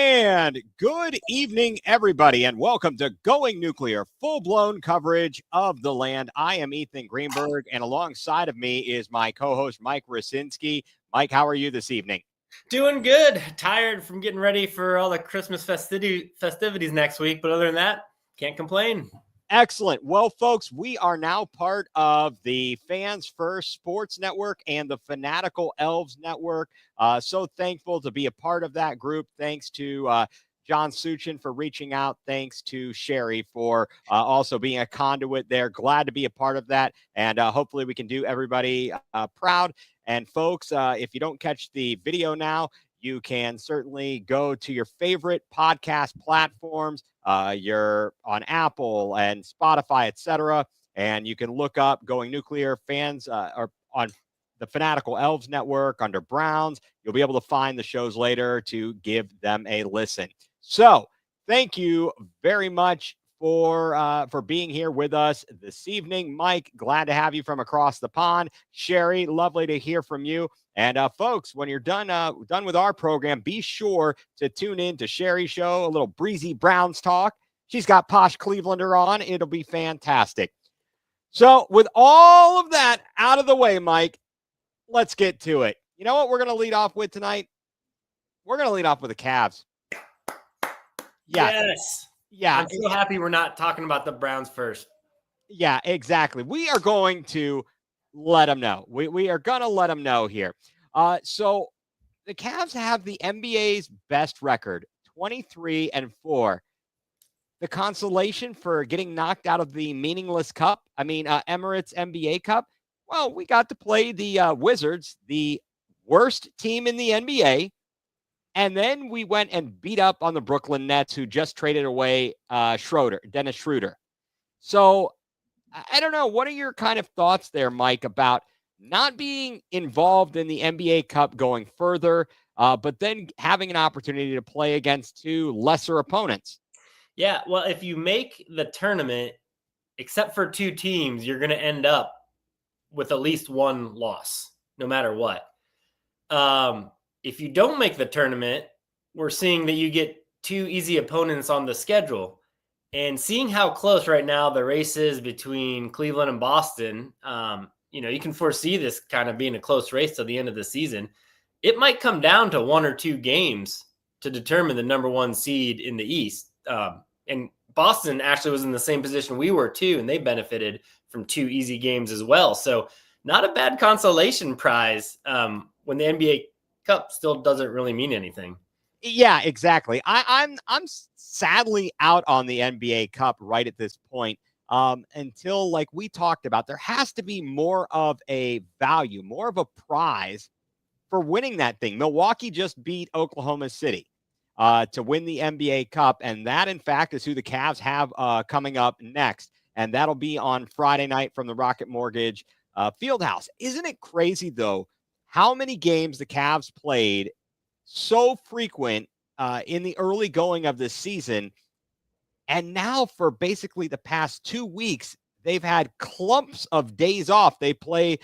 And good evening, everybody, and welcome to Going nuCLEar, full-blown coverage of the land. I am Ethan Greenberg, and alongside of me is my co-host, Mike Rasinski. Mike, how are you this evening? Doing good. Tired from getting ready for all the Christmas festivities next week, but other than that, can't complain. Excellent. Well, folks, we are now part of the Fans First Sports Network and the Fanatical Elves Network. So thankful to be a part of that group. Thanks to John Suchin for reaching out. Thanks to Sherry for also being a conduit there. Glad to be a part of that. And hopefully we can do everybody proud. And folks, if you don't catch the video now, you can certainly go to your favorite podcast platforms. You're on Apple and Spotify, etc. And you can look up Going nuCLEar fans or on the Fanatical Elves Network under Browns. You'll be able to find the shows later to give them a listen. So thank you very much for being here with us this evening. Mike, glad to have you from across the pond. Sherry, lovely to hear from you. And folks, when you're done with our program, be sure to tune in to Sherry's show, a little breezy Browns talk. She's got Posh Clevelander on. It'll be fantastic. So with all of that out of the way, Mike, let's get to it. You know what we're going to lead off with tonight? We're going to lead off with the Cavs. Yeah. Yes. Yeah. I'm so happy we're not talking about the Browns first. Yeah, exactly. We are going to let them know. We are going to let them know here. So the Cavs have the NBA's best record, 23-4. The consolation for getting knocked out of the meaningless cup, Emirates NBA Cup. Well, we got to play the Wizards, the worst team in the NBA. And then we went and beat up on the Brooklyn Nets, who just traded away Dennis Schroeder. So I don't know. What are your kind of thoughts there, Mike, about not being involved in the NBA Cup going further, but then having an opportunity to play against two lesser opponents? Yeah, well, if you make the tournament, except for two teams, you're going to end up with at least one loss, no matter what. If you don't make the tournament, we're seeing that you get two easy opponents on the schedule. And seeing how close right now the race is between Cleveland and Boston, you can foresee this kind of being a close race till the end of the season. It might come down to one or two games to determine the number one seed in the East. And Boston actually was in the same position we were too, and they benefited from two easy games as well. So not a bad consolation prize when the NBA Cup still doesn't really mean anything. Yeah, exactly. I'm sadly out on the NBA Cup right at this point. Until, like we talked about, there has to be more of a value, more of a prize for winning that thing. Milwaukee just beat Oklahoma City to win the NBA Cup, and that, in fact, is who the Cavs have coming up next, and that'll be on Friday night from the Rocket Mortgage Fieldhouse. Isn't it crazy, though, how many games the Cavs played so frequent in the early going of this season? And now for basically the past 2 weeks, they've had clumps of days off. They play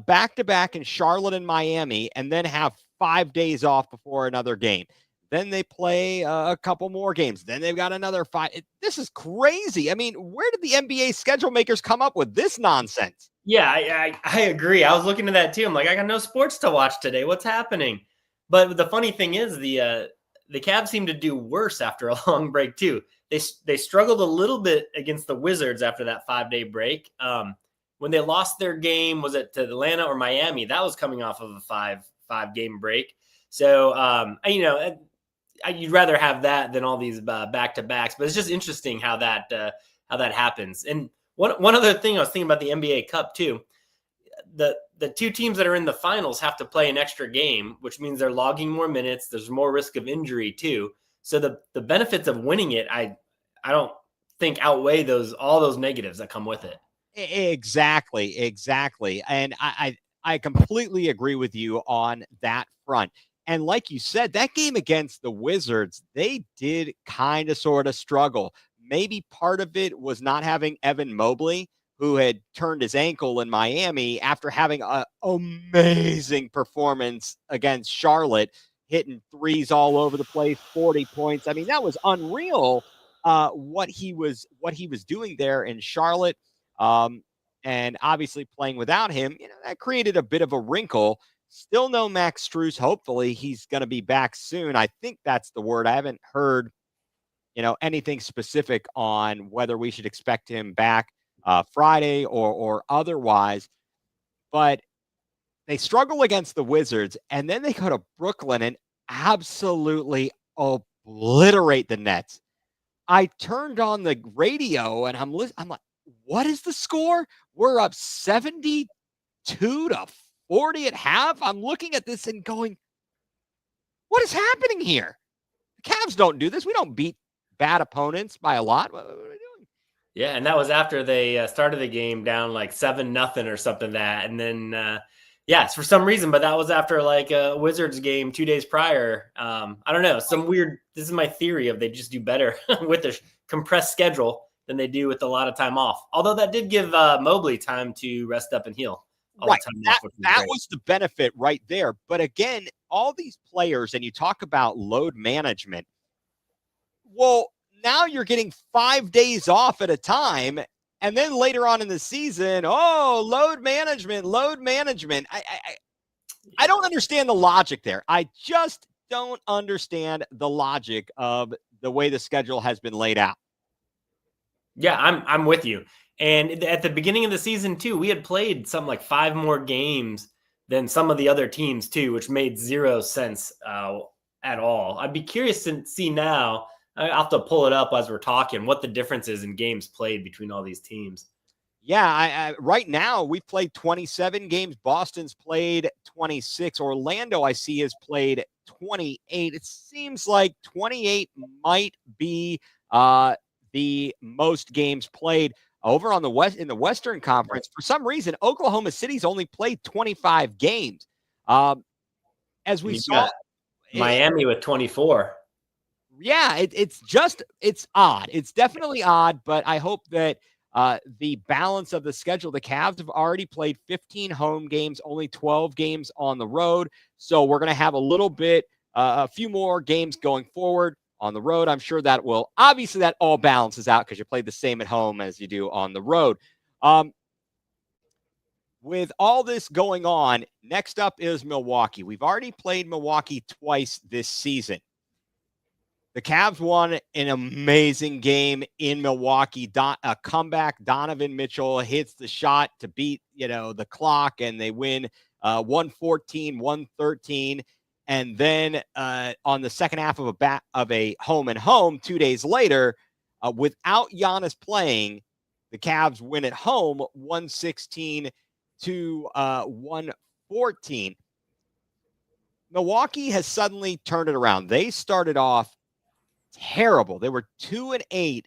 back-to-back in Charlotte and Miami and then have 5 days off before another game. Then they play a couple more games. Then they've got another 5. This is crazy. I mean, where did the NBA schedule makers come up with this nonsense? Yeah, I agree. I was looking at that too. I'm like, I got no sports to watch today. What's happening? But the funny thing is the Cavs seem to do worse after a long break too. They struggled a little bit against the Wizards after that 5-day break. When they lost their game, was it to Atlanta or Miami? That was coming off of a five game break. So you'd rather have that than all these back-to-backs. But it's just interesting how that happens. And one other thing I was thinking about the NBA Cup too. The two teams that are in the finals have to play an extra game, which means they're logging more minutes. There's more risk of injury too. So the benefits of winning it, I don't think outweigh all those negatives that come with it. Exactly. And I completely agree with you on that front. And like you said, that game against the Wizards, they did kind of sort of struggle. Maybe part of it was not having Evan Mobley, who had turned his ankle in Miami after having an amazing performance against Charlotte. hitting threes all over the place, 40 points. I mean, that was unreal what he was doing there in Charlotte. And obviously playing without him, that created a bit of a wrinkle. Still no Max Strus. Hopefully he's going to be back soon. I think that's the word. I haven't heard, anything specific on whether we should expect him back Friday or otherwise. But they struggle against the Wizards, and then they go to Brooklyn and absolutely obliterate the Nets. I turned on the radio and I'm like, what is the score? We're up 72-40 at half. I'm looking at this and going, what is happening here? The Cavs don't do this. We don't beat bad opponents by a lot. What are we doing? Yeah, and that was after they started the game down like 7-0 or something and then yes, for some reason, but that was after like a Wizards game 2 days prior. I don't know, some weird. This is my theory of they just do better with a compressed schedule than they do with a lot of time off. Although that did give Mobley time to rest up and heal. Right, that was the benefit right there. But again, all these players, and you talk about load management. Well, now you're getting 5 days off at a time. And then later on in the season, load management. I don't understand the logic there. I just don't understand the logic of the way the schedule has been laid out. Yeah, I'm with you. And at the beginning of the season too, we had played something like 5 more games than some of the other teams too, which made zero sense at all. I'd be curious to see now. I'll have to pull it up as we're talking, what the difference is in games played between all these teams. Yeah, I right now we've played 27 games. Boston's played 26. Orlando, I see, has played 28. It seems like 28 might be the most games played over on the West in the Western Conference. For some reason, Oklahoma City's only played 25 games. As we saw, Miami with 24. Yeah, it's odd. It's definitely odd, but I hope that the balance of the schedule, the Cavs have already played 15 home games, only 12 games on the road. So we're going to have a few more games going forward on the road. I'm sure that all balances out because you play the same at home as you do on the road. With all this going on, next up is Milwaukee. We've already played Milwaukee twice this season. The Cavs won an amazing game in Milwaukee. A comeback. Donovan Mitchell hits the shot to beat, the clock, and they win 114-113. And then on the second half of a home and home 2 days later, without Giannis playing, the Cavs win at home 116-114. Milwaukee has suddenly turned it around. They started off terrible. They were 2-8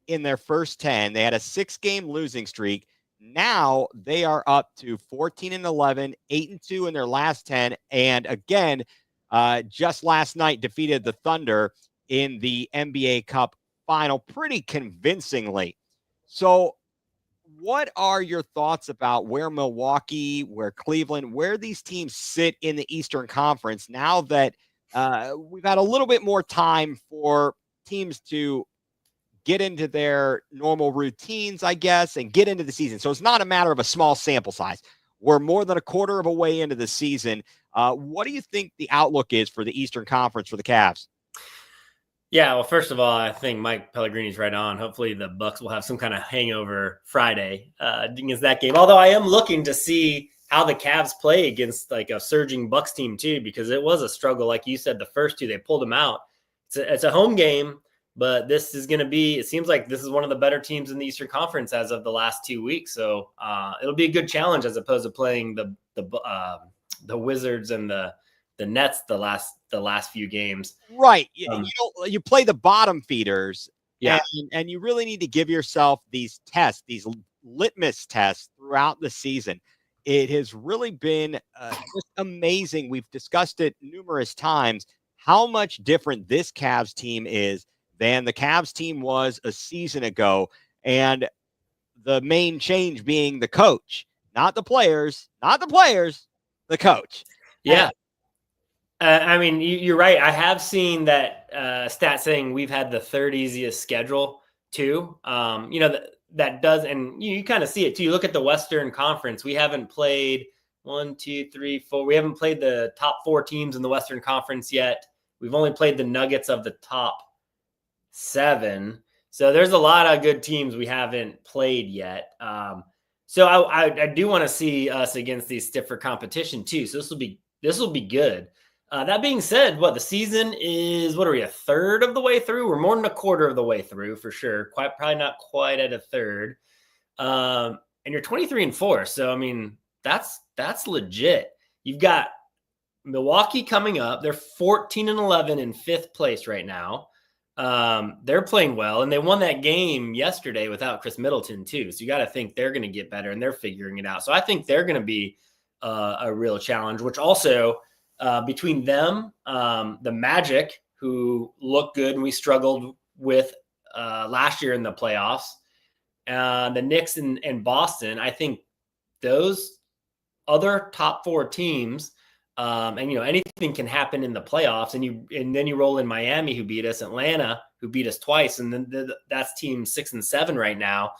in their first 10. They had a 6-game losing streak. Now they are up to 14-11, 8-2 in their last 10. And again, just last night defeated the Thunder in the NBA Cup final pretty convincingly. So what are your thoughts about where Milwaukee, where Cleveland, where these teams sit in the Eastern Conference now that we've had a little bit more time for teams to get into their normal routines, I guess, and get into the season? So it's not a matter of a small sample size. We're more than a quarter of a way into the season. What do you think the outlook is for the Eastern Conference for the Cavs? Yeah, well, first of all, I think Mike Pellegrini's right on. Hopefully the Bucks will have some kind of hangover Friday against that game. Although I am looking to see how the Cavs play against like a surging Bucks team too, because it was a struggle. Like you said, the first two, they pulled them out. It's a home game, but this is going to be, it seems like this is one of the better teams in the Eastern Conference as of the last 2 weeks. So it'll be a good challenge as opposed to playing the Wizards and the Nets the last few games. Right. You play the bottom feeders. Yeah. And you really need to give yourself these tests, these litmus tests throughout the season. It has really been just amazing. We've discussed it numerous times, how much different this Cavs team is than the Cavs team was a season ago. And the main change being the coach, not the players, the coach. Yeah. I mean, you're right. I have seen that stat saying we've had the third easiest schedule too. That does, and you kind of see it too. You look at the Western Conference. We haven't played 1, 2, 3, 4. We haven't played the top 4 teams in the Western Conference yet. We've only played the Nuggets of the top 7. So there's a lot of good teams we haven't played yet. So I do want to see us against these stiffer competition too. So this will be good. That being said, the season is, what are we, a third of the way through? We're more than a quarter of the way through for sure. Probably not quite at a third. And you're 23-4. So, I mean, that's legit. You've got Milwaukee coming up. They're 14-11 in 5th place right now. They're playing well, and they won that game yesterday without Chris Middleton too. So you got to think they're going to get better, and they're figuring it out. So I think they're going to be a real challenge, which also between them, the Magic, who look good and we struggled with last year in the playoffs, the Knicks and Boston, I think those other top 4 teams, and anything can happen in the playoffs, and then you roll in Miami, who beat us, Atlanta, who beat us twice, and then that's team 6 and 7 right now.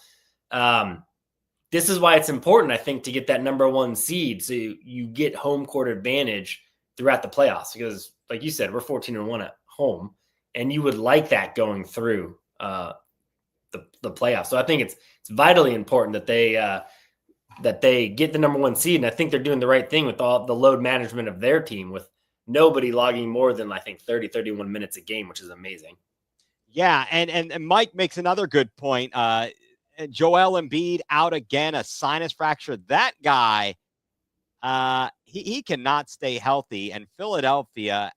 This is why it's important, I think, to get that number 1 seed, so you get home court advantage throughout the playoffs, because like you said, we're 14-1 at home, and you would like that going through the playoffs. So I think it's vitally important that they get the number 1 seed. And I think they're doing the right thing with all the load management of their team, with nobody logging more than, I think, 31 minutes a game, which is amazing. Yeah. And Mike makes another good point. Joel Embiid out again, a sinus fracture. That guy, he cannot stay healthy. And Philadelphia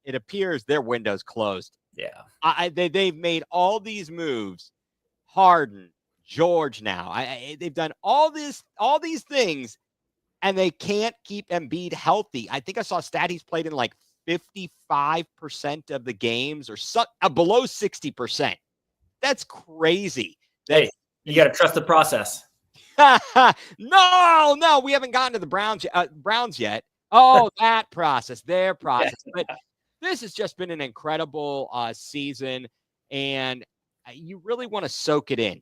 it appears their window's closed. Yeah. They've made all these moves. Harden, George now. They've done all these things, and they can't keep Embiid healthy. I think I saw a stat he's played in like 55% of the games, or below 60%. That's crazy. Hey, you got to trust the process. No, we haven't gotten to the Browns yet. Oh, that process, their process. But this has just been an incredible season, and you really want to soak it in.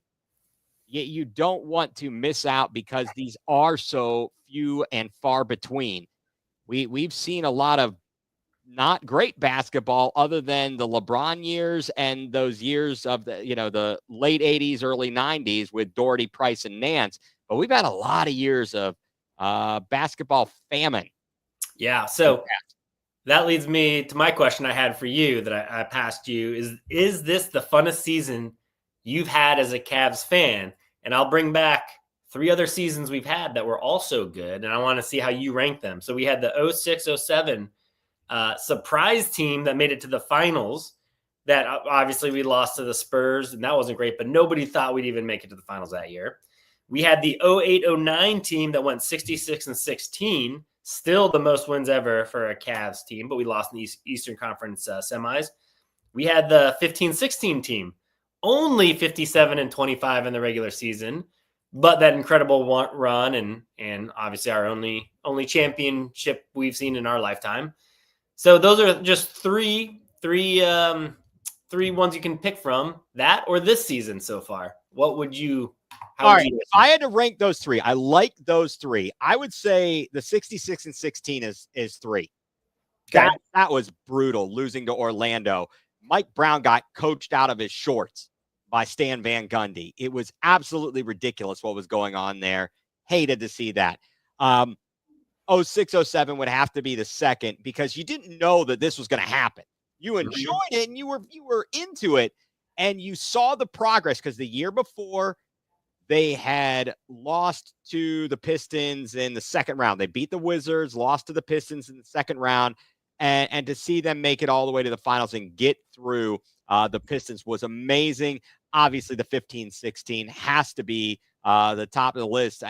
You don't want to miss out, because these are so few and far between. We've seen a lot of not great basketball, other than the LeBron years and those years of the late 80s, early 90s with Doherty, Price, and Nance. But we've had a lot of years of basketball famine. Yeah. So that leads me to my question I had for you that I passed you is this the funnest season you've had as a Cavs fan? And I'll bring back 3 other seasons we've had that were also good, and I want to see how you rank them. So we had the 06-07 surprise team that made it to the finals, that obviously we lost to the Spurs, and that wasn't great, but nobody thought we'd even make it to the finals that year. We had the 08-09 team that went 66-16, still the most wins ever for a Cavs team, but we lost in the Eastern Conference semis. We had the 15-16 team, only 57-25 in the regular season, but that incredible run and obviously our only championship we've seen in our lifetime. So those are just three ones you can pick from, that or this season so far. What would you? All right, if I had to rank those 3, I like those 3. I would say the 66-16 is 3. Okay. That was brutal, losing to Orlando. Mike Brown got coached out of his shorts by Stan Van Gundy. It was absolutely ridiculous what was going on there. Hated to see that. 06-07 would have to be the second, because you didn't know that this was going to happen. You enjoyed it, and you were into it, and you saw the progress, because the year before they had lost to the Pistons in the second round. They beat the Wizards, lost to the Pistons in the second round, and to see them make it all the way to the finals and get through the Pistons was amazing. Obviously, the 15-16 has to be the top of the list.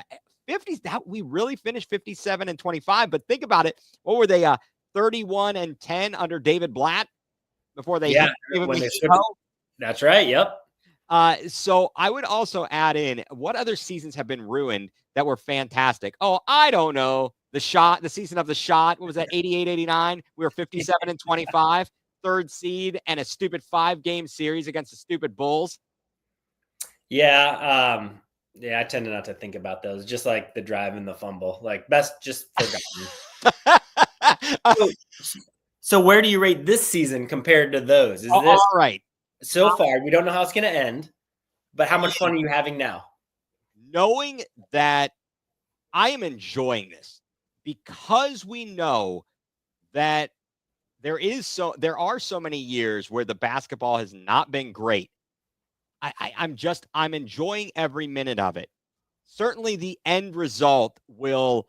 50s, that we really finished 57-25. But think about it. What were they? 31-10 under David Blatt before they That's right. Yep. So I would also add in, what other seasons have been ruined that were fantastic? Oh, I don't know. the season of the shot. What was that? 88, 89. We were 57 and 25, third seed, and a stupid 5-game series against the stupid Bulls. Yeah. Yeah, I tend not to think about those. Just like the drive and the fumble, like best just forgotten. So where do you rate this season compared to those? Is this all right? So far, we don't know how it's going to end, but how much fun are you having now? Knowing that I am enjoying this because we know that there are so many years where the basketball has not been great. I'm enjoying every minute of it. Certainly the end result will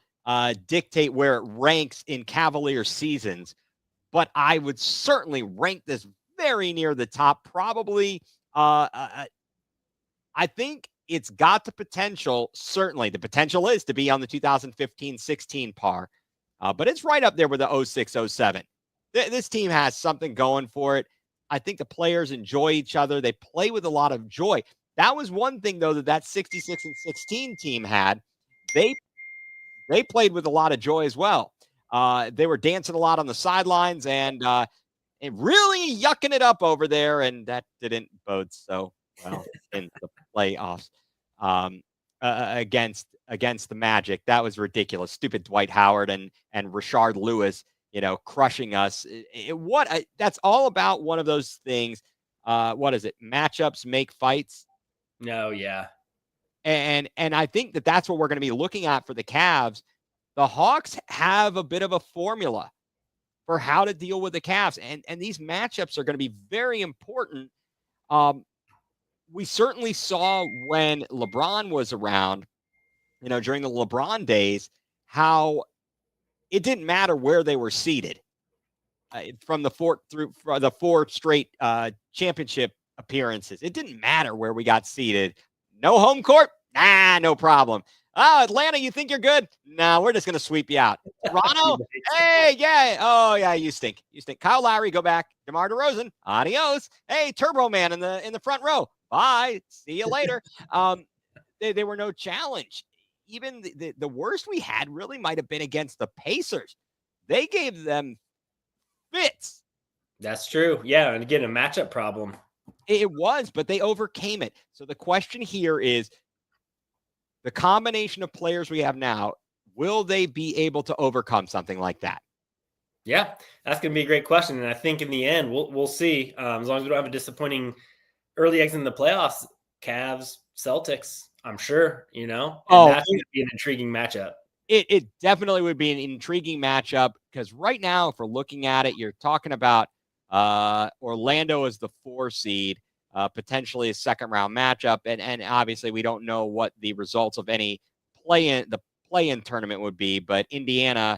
dictate where it ranks in Cavalier seasons, but I would certainly rank this very near the top. Probably, I think it's got the potential. Certainly, the potential is to be on the 2015-16 par, but it's right up there with the 06-07. This team has something going for it. I think the players enjoy each other. They play with a lot of joy. That was one thing, though, that 66 and 16 team had. They played with a lot of joy as well. They were dancing a lot on the sidelines and really yucking it up over there, and that didn't bode so well in the playoffs against the Magic. That was ridiculous. Stupid Dwight Howard and Rashard Lewis, crushing us. That's all about one of those things. What is it? Matchups make fights. No, yeah. And I think that's what we're going to be looking at for the Cavs. The Hawks have a bit of a formula for how to deal with the Cavs, and these matchups are going to be very important. We certainly saw when LeBron was around, during the LeBron days, how it didn't matter where they were seated from the four straight championship appearances. It didn't matter where we got seated. No home court? Nah, no problem. Oh, Atlanta, you think you're good? No, we're just going to sweep you out. Toronto? Hey, yeah. Oh, yeah, you stink. You stink. Kyle Lowry, go back. DeMar DeRozan, adios. Hey, Turbo Man in the front row. Bye. See you later. They were no challenge. Even the worst we had really might have been against the Pacers. They gave them fits. That's true. Yeah, and again, a matchup problem. It was, but they overcame it. So the question here is, the combination of players we have now, will they be able to overcome something like that? Yeah, that's going to be a great question. And I think in the end, we'll see. As long as we don't have a disappointing early exit in the playoffs, Cavs, Celtics, I'm sure, and that's going to be an intriguing matchup. It definitely would be an intriguing matchup because right now, if we're looking at it, you're talking about Orlando as the 4 seed. Potentially a second-round matchup, and obviously we don't know what the results of any play-in tournament would be. But Indiana,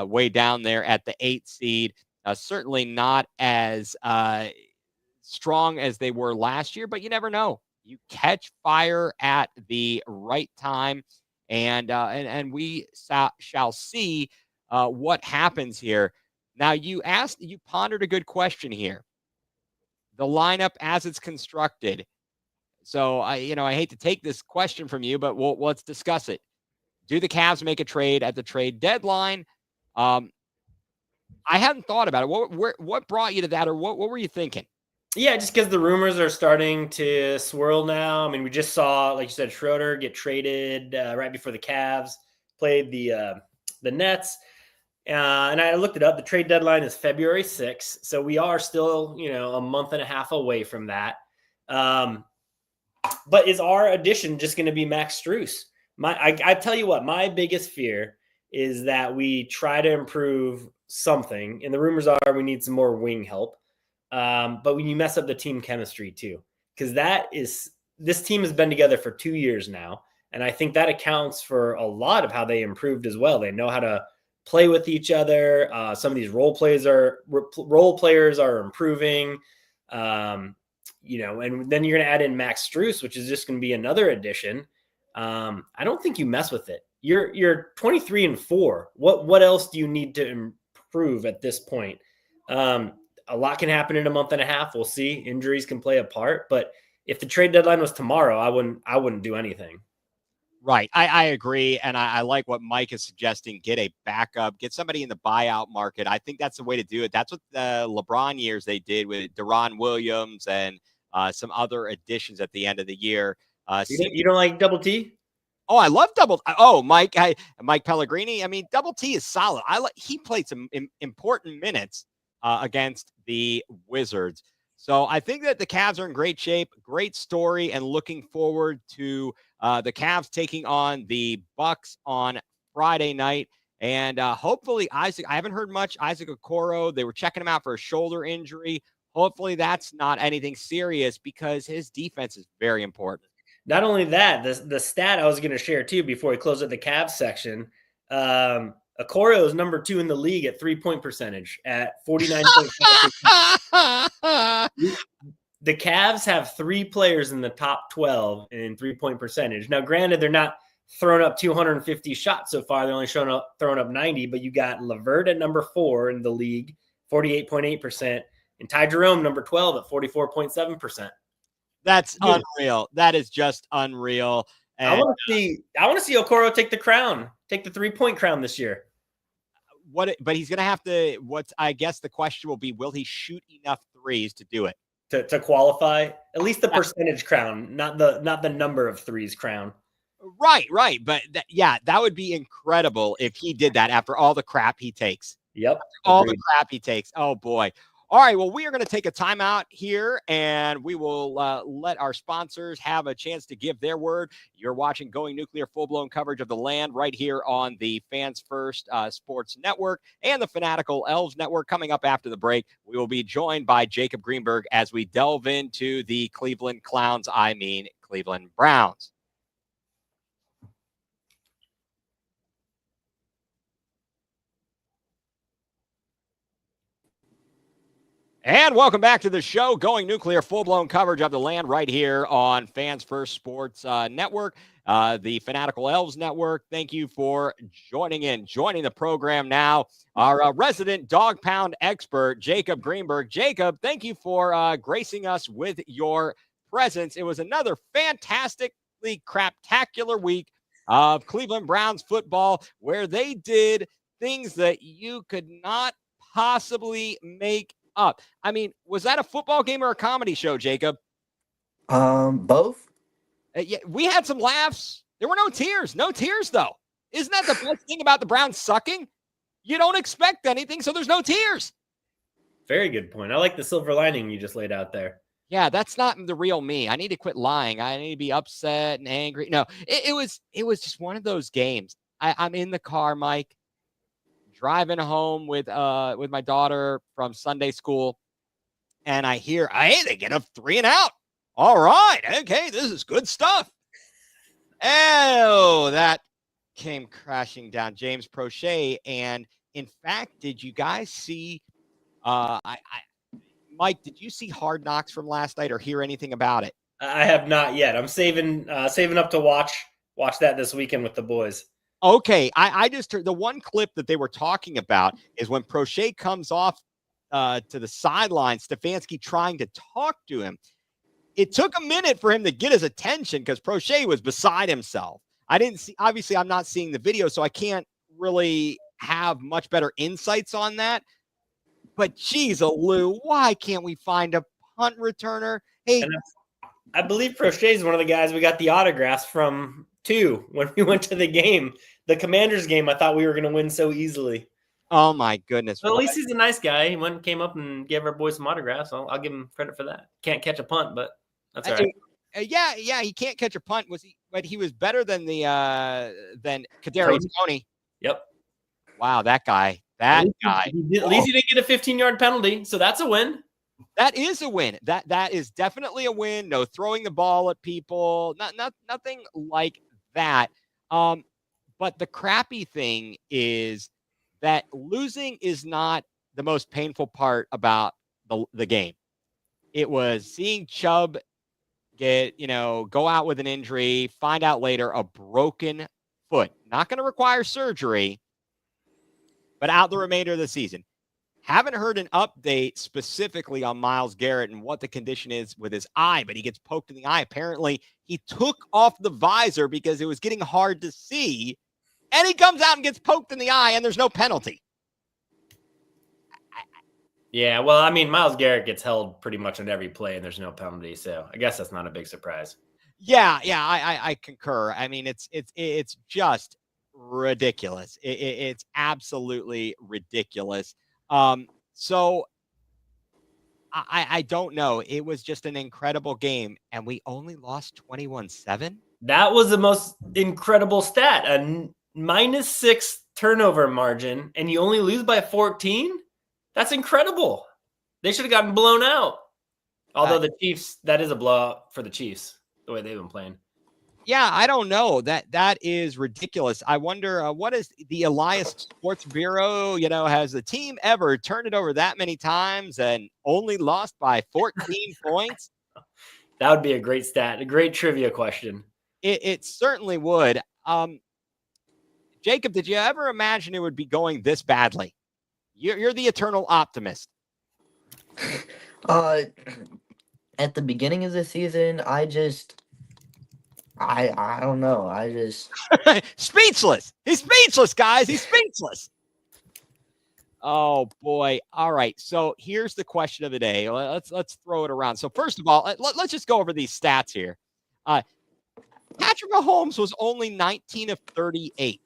way down there at the 8th seed, certainly not as strong as they were last year. But you never know. You catch fire at the right time, and we shall see what happens here. Now, you pondered a good question here. The lineup as it's constructed. So I hate to take this question from you, but let's discuss it. Do the Cavs make a trade at the trade deadline? I hadn't thought about it. What brought you to that, or what were you thinking? Yeah, just because the rumors are starting to swirl now. I mean, we just saw, like you said, Schroeder get traded right before the Cavs played the Nets. And I looked it up. The trade deadline is February 6th. So we are still, a month and a half away from that. But is our addition just going to be Max Strus? I tell you what, my biggest fear is that we try to improve something. And the rumors are we need some more wing help. But when you mess up the team chemistry too, because this team has been together for 2 years now. And I think that accounts for a lot of how they improved as well. They know how to play with each other. Some of these role players are improving, and then you're going to add in Max Strus, which is just going to be another addition. I don't think you mess with it. You're 23-4. What else do you need to improve at this point? A lot can happen in a month and a half. We'll see. Injuries can play a part, but if the trade deadline was tomorrow, I wouldn't do anything. Right. I agree. And I like what Mike is suggesting. Get a backup, get somebody in the buyout market. I think that's the way to do it. That's what the LeBron years they did with Deron Williams and some other additions at the end of the year. You don't like Double T? Oh, I love double. Oh, Mike Pellegrini. I mean, double T is solid. He played some important minutes against the Wizards. So I think that the Cavs are in great shape. Great story, and looking forward to the Cavs taking on the Bucks on Friday night. And hopefully, Isaac. I haven't heard much. Isaac Okoro. They were checking him out for a shoulder injury. Hopefully, that's not anything serious because his defense is very important. Not only that, the stat I was going to share too before we close at the Cavs section. Okoro is number 2 in the league at 3-point percentage at 49.5%. The Cavs have 3 players in the top 12 in 3-point percentage. Now, granted, they're not throwing up 250 shots so far. They're only throwing up 90, but you got LeVert at number 4 in the league, 48.8%, and Ty Jerome, number 12 at 44.7%. That's unreal. That is just unreal. And I want to see Okoro take the crown, take the 3-point crown this year. But he's going to have to. I guess the question will be: will he shoot enough threes to do it? To qualify, at least the percentage crown, not the number of threes crown. Right. But that would be incredible if he did that after all the crap he takes. Yep. All the crap he takes. Oh boy. All right, well, we are going to take a timeout here, and we will let our sponsors have a chance to give their word. You're watching Going nuCLEar, full-blown coverage of the land right here on the Fans First Sports Network and the Fanatical Elves Network. Coming up after the break, we will be joined by Jacob Greenberg as we delve into the Cleveland Browns. And welcome back to the show, Going nuCLEar, full-blown coverage of the land right here on Fans First Sports Network, the Fanatical Elves Network. Thank you for joining the program now, our resident dog pound expert, Jacob Greenberg. Jacob, thank you for gracing us with your presence. It was another fantastically craptacular week of Cleveland Browns football where they did things that you could not possibly make up. I mean, was that a football game or a comedy show, Jacob? Both. Yeah, we had some laughs. There were no tears. No tears, though. Isn't that the best thing about the Browns sucking? You don't expect anything, so there's no tears. Very good point. I like the silver lining you just laid out there. Yeah, that's not the real me. I need to quit lying. I need to be upset and angry. No, it was just one of those games. I'm in the car, Mike, driving home with my daughter from Sunday school, and I hear, hey, they get a 3 and out. All right, okay, this is good stuff. Oh, that came crashing down. James Prochet, and in fact, did you guys see? Mike, did you see Hard Knocks from last night or hear anything about it? I have not yet. I'm saving up to watch that this weekend with the boys. Okay, I just heard the one clip that they were talking about is when Prochet comes off to the sideline, Stefanski trying to talk to him. It took a minute for him to get his attention because Prochet was beside himself. Obviously, I'm not seeing the video, so I can't really have much better insights on that. But geez, Lou, why can't we find a punt returner? Hey, I believe Prochet is one of the guys we got the autographs from too when we went to the game. The Commanders game, I thought we were going to win so easily. Oh my goodness! But at least he's a nice guy. He came up and gave our boys some autographs. I'll give him credit for that. Can't catch a punt, but that's all right. Yeah, he can't catch a punt. But he was better than than Kadarius Toney. Yep. Wow, that guy. At least he didn't get a 15-yard penalty, so that's a win. That is a win. That is definitely a win. No throwing the ball at people. Nothing like that. But the crappy thing is that losing is not the most painful part about the game. It was seeing Chubb go out with an injury, find out later a broken foot. Not going to require surgery, but out the remainder of the season. Haven't heard an update specifically on Myles Garrett and what the condition is with his eye, but he gets poked in the eye. Apparently, he took off the visor because it was getting hard to see, and he comes out and gets poked in the eye, and there's no penalty. Yeah, well, I mean, Myles Garrett gets held pretty much on every play, and there's no penalty, so I guess that's not a big surprise. Yeah, I concur. I mean, it's just ridiculous. It's absolutely ridiculous. So I don't know. It was just an incredible game, and we only lost 21-7. That was the most incredible stat. A -6 turnover margin, and you only lose by 14? That's incredible. They should have gotten blown out. Although the Chiefs, that is a blowout for the Chiefs, the way they've been playing. Yeah, I don't know. That is ridiculous. I wonder what is the Elias Sports Bureau, has the team ever turned it over that many times and only lost by 14 points? That would be a great stat, a great trivia question. It certainly would. Jacob, did you ever imagine it would be going this badly? You're the eternal optimist. At the beginning of the season, I don't know. Speechless. He's speechless, guys. He's speechless. Oh boy. All right. So here's the question of the day. Let's throw it around. So first of all, let's just go over these stats here. Patrick Mahomes was only 19 of 38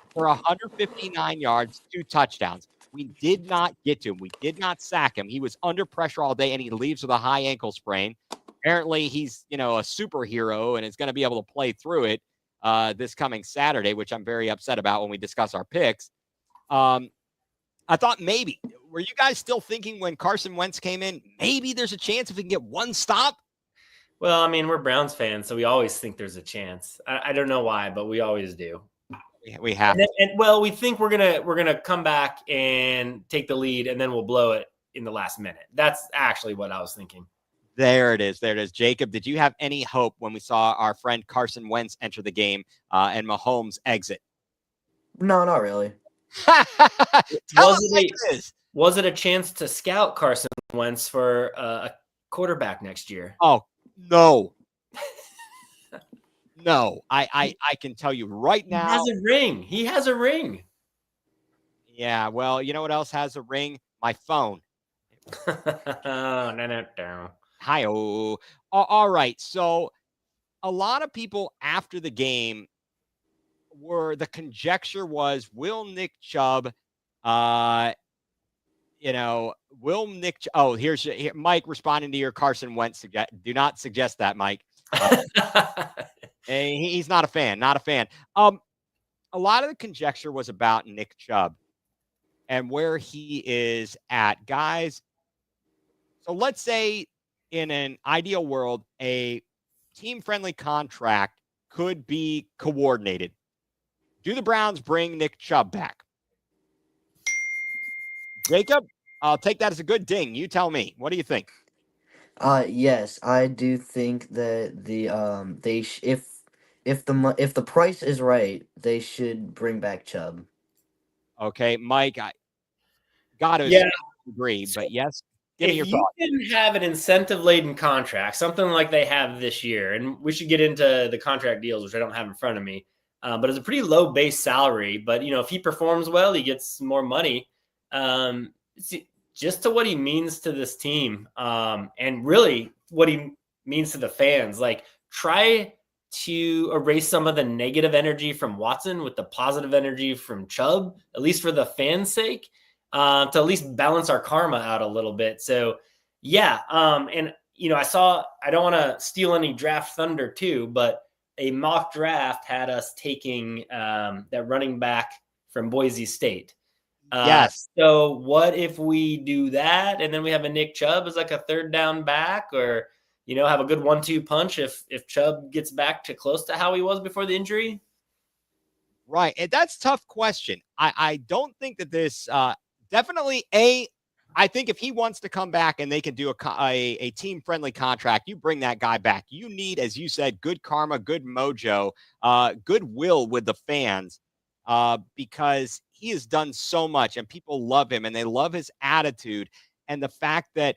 for 159 yards, 2 touchdowns. We did not get to him. We did not sack him. He was under pressure all day, and he leaves with a high ankle sprain. Apparently, he's a superhero and is going to be able to play through it this coming Saturday, which I'm very upset about when we discuss our picks. I thought maybe. Were you guys still thinking when Carson Wentz came in, maybe there's a chance if we can get one stop? Well, I mean, we're Browns fans, so we always think there's a chance. I don't know why, but we always do. We have. Well, we think we're gonna come back and take the lead, and then we'll blow it in the last minute. That's actually what I was thinking. There it is. Jacob, did you have any hope when we saw our friend Carson Wentz enter the game and Mahomes exit? No, not really. Was it a chance to scout Carson Wentz for a quarterback next year? Oh, no. No, I can tell you right now. He has a ring. Yeah, well, you know what else has a ring? My phone. Hi-oh. All right. So a lot of people after the game the conjecture was, will Nick Chubb, here's Mike responding to your Carson Wentz. Do not suggest that, Mike. He's not a fan. A lot of the conjecture was about Nick Chubb and where he is at, guys. So let's say in an ideal world, a team-friendly contract could be coordinated. Do the Browns bring Nick Chubb back? Jacob, I'll take that as a good ding. You tell me. What do you think? Yes, I do think that if the price is right, they should bring back Chubb. Okay, Mike, I got to agree, but yes, give me your thoughts. If you can have an incentive-laden contract, something like they have this year, and we should get into the contract deals, which I don't have in front of me, but it's a pretty low base salary. But, if he performs well, he gets more money. Just to what he means to this team, and really what he means to the fans. Like, try to erase some of the negative energy from Watson with the positive energy from Chubb, at least for the fans' sake, to at least balance our karma out a little bit. So, yeah. And, I don't want to steal any draft thunder too, but a mock draft had us taking that running back from Boise State. Yes. So what if we do that and then we have a Nick Chubb as like a third down back, or, have a good 1-2 punch if Chubb gets back to close to how he was before the injury? Right. And that's a tough question. I don't think that this definitely I think if he wants to come back and they can do a team-friendly contract, you bring that guy back. You need, as you said, good karma, good mojo, goodwill with the fans, because he has done so much, and people love him, and they love his attitude, and the fact that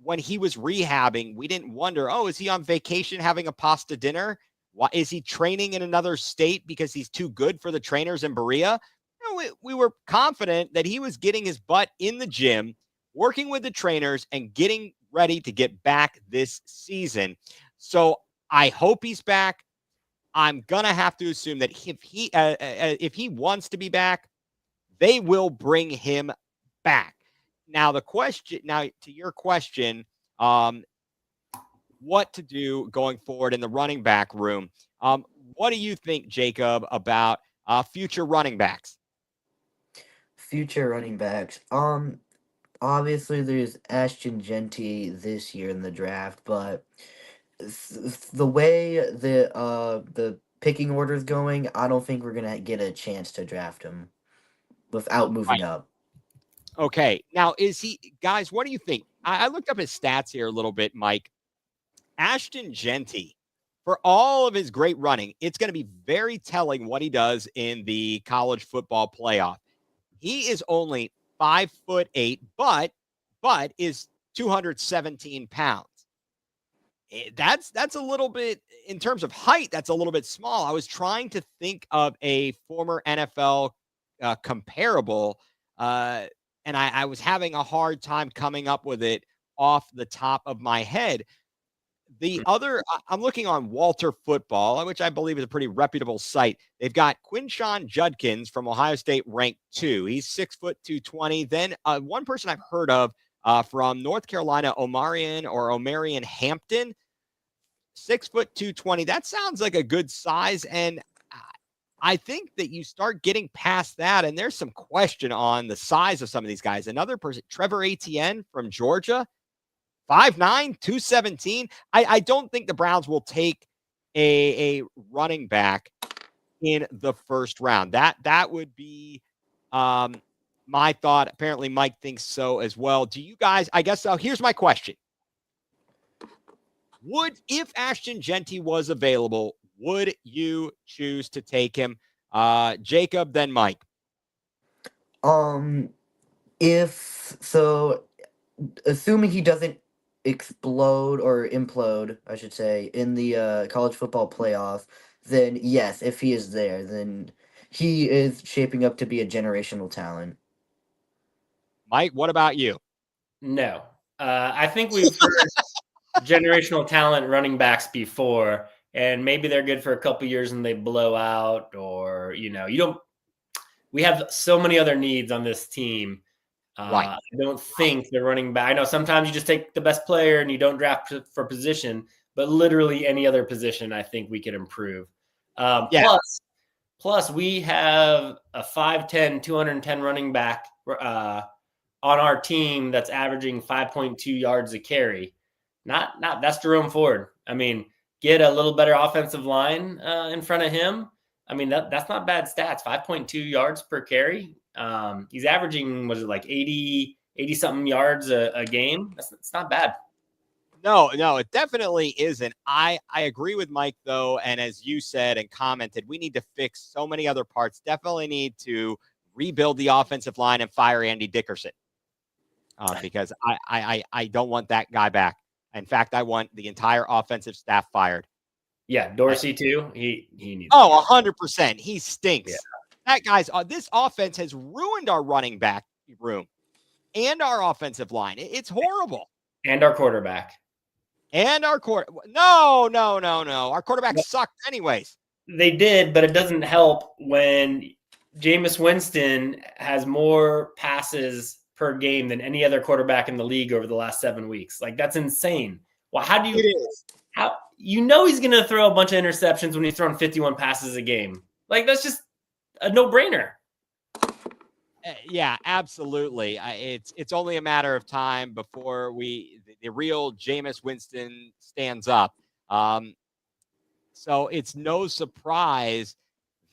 when he was rehabbing, we didn't wonder, oh, is he on vacation having a pasta dinner? Why is he training in another state because he's too good for the trainers in Berea? No, we were confident that he was getting his butt in the gym, working with the trainers, and getting ready to get back this season. So I hope he's back. I'm gonna have to assume that if he wants to be back, they will bring him back. Now to your question, what to do going forward in the running back room? What do you think, Jacob, about future running backs? Future running backs. Obviously there's Ashton Genty this year in the draft, but the way the picking order is going, I don't think we're gonna get a chance to draft him without moving up. Okay. Now, guys, what do you think? I looked up his stats here a little bit, Mike. Ashton Genty, for all of his great running, it's going to be very telling what he does in the college football playoff. He is only 5'8", but is 217 pounds. That's a little bit, in terms of height, that's a little bit small. I was trying to think of a former NFL comparable, and I was having a hard time coming up with it off the top of my head. I'm looking on Walter Football, which I believe is a pretty reputable site. They've got Quinshawn Judkins from Ohio State ranked 2. He's 6'220". Then one person I've heard of from North Carolina, Omarion Hampton, 6'220". That sounds like a good size. And I think that you start getting past that, and there's some question on the size of some of these guys. Another person, Trevor Etienne from Georgia, 5'9", 217. I don't think the Browns will take a running back in the first round. That would be my thought. Apparently, Mike thinks so as well. Do you guys? I guess so. Here's my question: if Ashton Genty was available, would you choose to take him? Jacob, then Mike. If so, assuming he doesn't explode or implode, I should say, in the college football playoff, then yes, if he is there, then he is shaping up to be a generational talent. Mike, what about you? No. I think we've heard generational talent running backs before, and maybe they're good for a couple years and they blow out, or, we have so many other needs on this team. Right. I don't think the running back. I know sometimes you just take the best player and you don't draft for position, but literally any other position, I think we could improve. Yeah. Plus, we have a 5'10", 210 running back on our team that's averaging 5.2 yards a carry. Not that's Jerome Ford. I mean, get a little better offensive line in front of him. I mean, that's not bad stats. 5.2 yards per carry. He's averaging, was it like 80 something yards a game? It's not bad. No, it definitely isn't. I agree with Mike, though. And as you said and commented, we need to fix so many other parts. Definitely need to rebuild the offensive line and fire Andy Dickerson because I don't want that guy back. In fact, I want the entire offensive staff fired. Yeah, Dorsey too. He needs. Oh, 100%. He stinks. Yeah. That guy's this offense has ruined our running back room and our offensive line. It's horrible. And our quarterback. No. Our quarterback sucked anyways. They did, but it doesn't help when Jameis Winston has more passes per game than any other quarterback in the league over the last 7 weeks. Like, that's insane. Well, he's going to throw a bunch of interceptions when he's throwing 51 passes a game. Like, that's just a no-brainer. Yeah, absolutely. It's only a matter of time before the real Jameis Winston stands up. So it's no surprise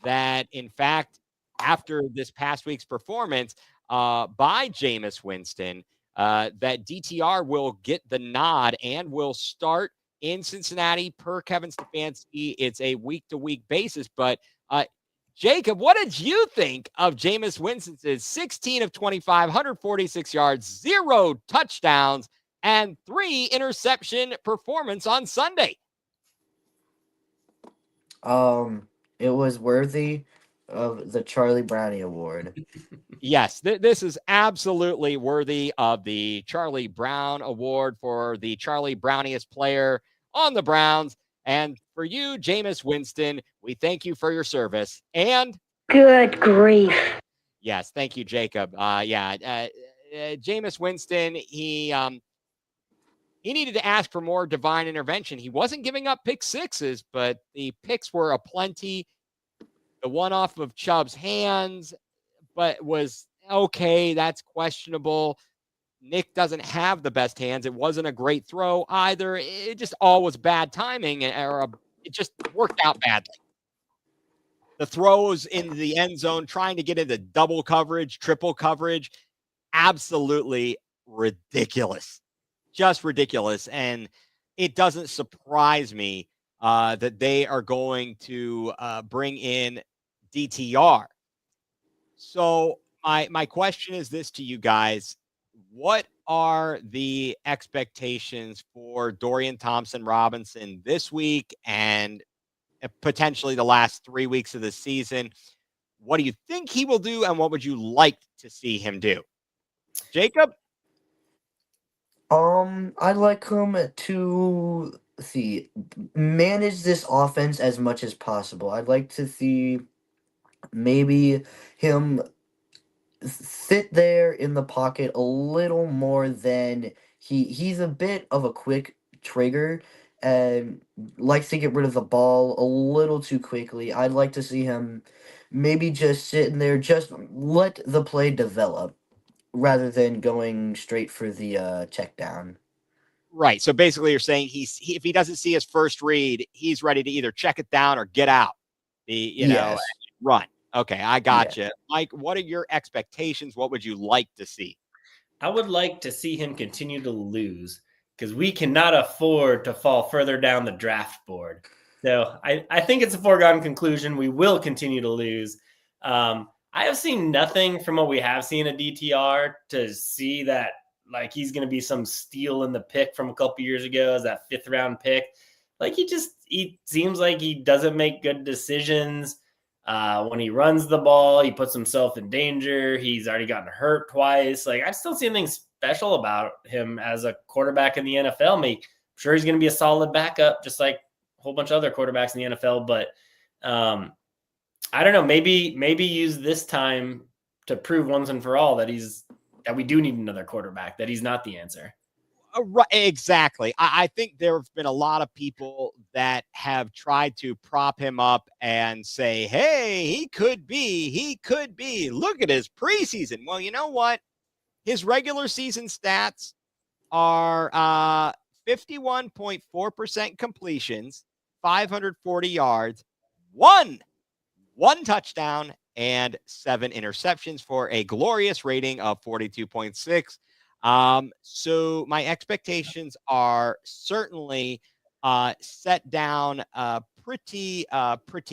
that, in fact, after this past week's performance by Jameis Winston, that DTR will get the nod and will start in Cincinnati per Kevin Stefanski. It's a week-to-week basis, but Jacob, what did you think of Jameis Winston's 16 of 25, 146 yards, 0 touchdowns, and 3 interception performance on Sunday? It was worthy of the Charlie Brownie Award. Yes, this is absolutely worthy of the Charlie Brown Award for the Charlie Browniest player on the Browns. And for you, Jameis Winston, we thank you for your service. And good grief. Yes, thank you, Jacob. Jameis Winston, he needed to ask for more divine intervention. He wasn't giving up pick sixes, but the picks were aplenty. The one off of Chubb's hands, but was okay. That's questionable. Nick doesn't have the best hands. It wasn't a great throw either. It just all was bad timing, or it just worked out badly. The throws in the end zone, trying to get into double coverage, triple coverage, absolutely ridiculous. Just ridiculous. And it doesn't surprise me that they are going to bring in DTR. So my question is this to you guys. What are the expectations for Dorian Thompson-Robinson this week and potentially the last 3 weeks of the season? What do you think he will do, and what would you like to see him do? Jacob? I'd like him to manage this offense as much as possible. I'd like to see maybe him sit there in the pocket a little more than he's a bit of a quick trigger and likes to get rid of the ball a little too quickly. I'd like to see him maybe just sitting there, just let the play develop rather than going straight for the check down. Right. So basically you're saying if he doesn't see his first read, he's ready to either check it down or get out. Yes. Run. Okay, I got Yeah. you. Mike, what are your expectations? What would you like to see? I would like to see him continue to lose because we cannot afford to fall further down the draft board. So I think it's a foregone conclusion. We will continue to lose. I have seen nothing from what we have seen at DTR to see that like he's going to be some steal in the pick from a couple years ago as that 5th round pick. Like he seems like he doesn't make good decisions. When he runs the ball, he puts himself in danger. He's already gotten hurt twice. Like I still see anything special about him as a quarterback in the NFL. I'm sure he's going to be a solid backup, just like a whole bunch of other quarterbacks in the NFL. But I don't know. Maybe use this time to prove once and for all that we do need another quarterback. That he's not the answer. Right, exactly. I think there have been a lot of people that have tried to prop him up and say, hey, he could be. Look at his preseason. Well, you know what? His regular season stats are 51.4% completions, 540 yards, one touchdown, and 7 interceptions for a glorious rating of 42.6. So my expectations are certainly set down pretty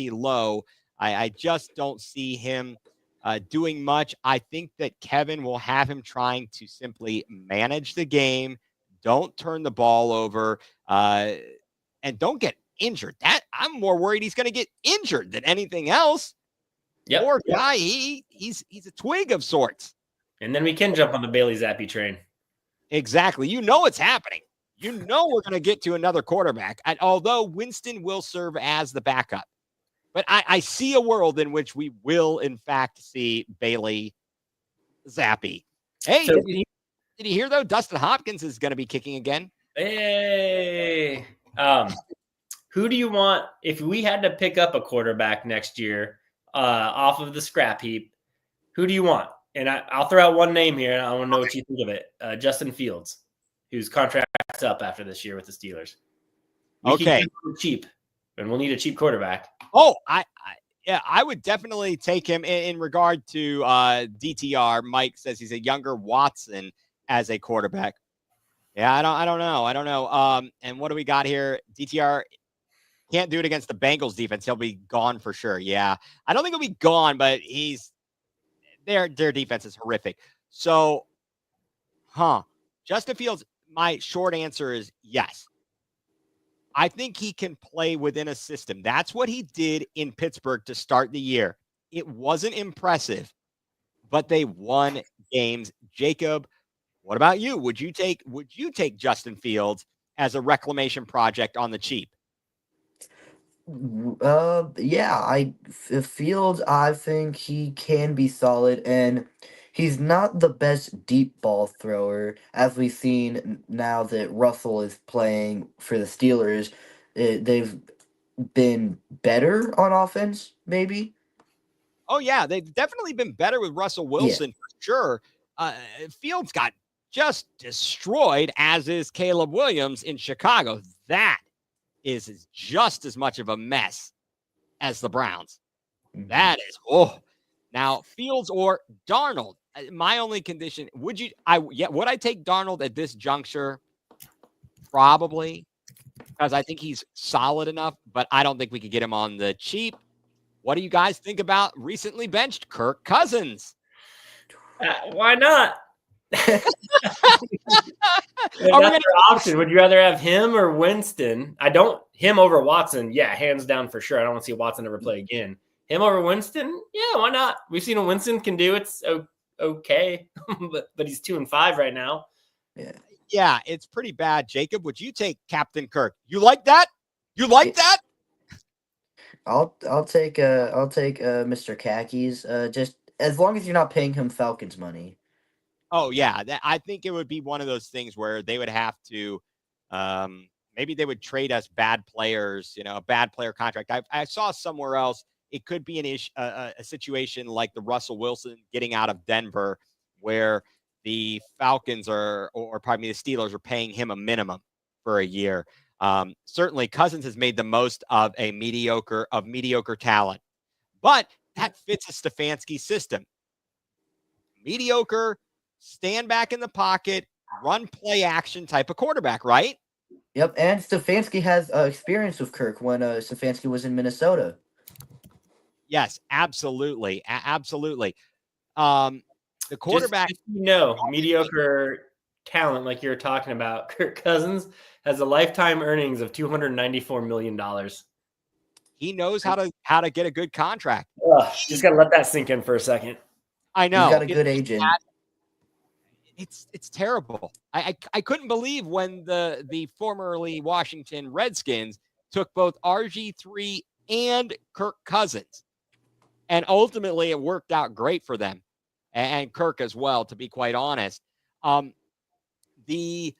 low. I just don't see him doing much. I think that Kevin will have him trying to simply manage the game, don't turn the ball over, and don't get injured. That I'm more worried he's going to get injured than anything else. Yep. Poor guy, he's a twig of sorts. And then we can jump on the Bailey Zappi train. Exactly. You know it's happening. You know we're going to get to another quarterback. And although Winston will serve as the backup, but I see a world in which we will, in fact, see Bailey Zappi. Hey, So, did you hear, though? Dustin Hopkins is going to be kicking again. Hey. Who do you want if we had to pick up a quarterback next year off of the scrap heap? Who do you want? And I'll throw out one name here, and I want to know what you think of it. Justin Fields, whose contract's up after this year with the Steelers. We can get him cheap, and we'll need a cheap quarterback. Oh, I would definitely take him in regard to DTR. Mike says he's a younger Watson as a quarterback. Yeah, I don't know. And what do we got here? DTR Can't do it against the Bengals defense. He'll be gone for sure. Yeah. I don't think he'll be gone, but their defense is horrific. So, Justin Fields, my short answer is yes. I think he can play within a system. That's what he did in Pittsburgh to start the year. It wasn't impressive, but they won games. Jacob, what about you? Would you take Justin Fields as a reclamation project on the cheap? Yeah, Fields, I think he can be solid, and he's not the best deep ball thrower, as we've seen now that Russell is playing for the Steelers. They've been better on offense, maybe. Oh, yeah, they've definitely been better with Russell Yeah. Wilson for sure. Fields got just destroyed, as is Caleb Williams in Chicago. That is just as much of a mess as the Browns. Mhm. That is, now Fields or Darnold. My only condition, would I take Darnold at this juncture? Probably, because I think he's solid enough, but I don't think we could get him on the cheap. What do you guys think about recently benched Kirk Cousins? Why not? That's Are we your option. Would you rather have him or Winston? Him over Watson. Yeah, hands down for sure. I don't want to see Watson ever play again. Him over Winston? Yeah, why not? We've seen what Winston can do. It's okay, but he's 2-5 right now. Yeah, it's pretty bad. Jacob, would you take Captain Kirk? You like that? You like that? I'll take Mr. Khakis. Just as long as you're not paying him Falcons money. Oh yeah, I think it would be one of those things where they would have to, maybe they would trade us bad players, a bad player contract. I saw somewhere else it could be a situation like the Russell Wilson getting out of Denver, where the Falcons or pardon me, the Steelers are paying him a minimum for a year. Certainly, Cousins has made the most of mediocre talent, but that fits a Stefanski system. Mediocre, stand back in the pocket, run play action type of quarterback, right? Yep, and Stefanski has experience with Kirk when Stefanski was in Minnesota. Yes, absolutely, absolutely. The quarterback, mediocre talent like you're talking about. Kirk Cousins has a lifetime earnings of $294 million. He knows how to get a good contract. Just got to let that sink in for a second. I know. He's got a good agent. It's terrible. I couldn't believe when the formerly Washington Redskins took both RG3 and Kirk Cousins. And ultimately it worked out great for them. And Kirk as well, to be quite honest. The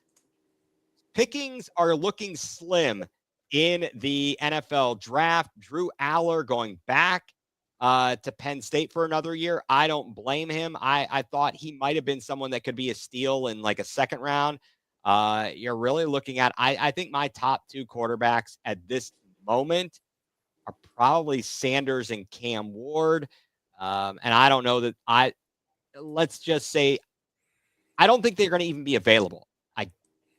pickings are looking slim in the NFL draft. Drew Aller going back to Penn State for another year. I don't blame him. I thought he might have been someone that could be a steal in like a second round. You're really looking at, I think my top two quarterbacks at this moment are probably Sanders and Cam Ward. And I don't know that let's just say, I don't think they're going to even be available. I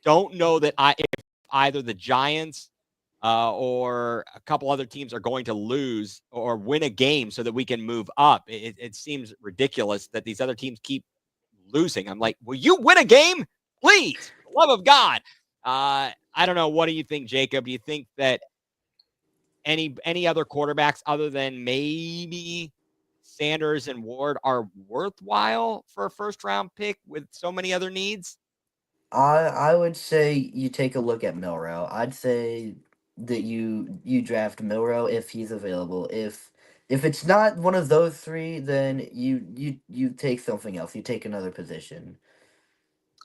don't know that if either the Giants or a couple other teams are going to lose or win a game so that we can move up. It seems ridiculous that these other teams keep losing. I'm like, will you win a game? Please, for the love of God. I don't know. What do you think, Jacob? Do you think that any other quarterbacks other than maybe Sanders and Ward are worthwhile for a first round pick with so many other needs? I would say you take a look at Milrow. I'd say that you draft Milrow if he's available. If it's not one of those three, then you take something else. You take another position.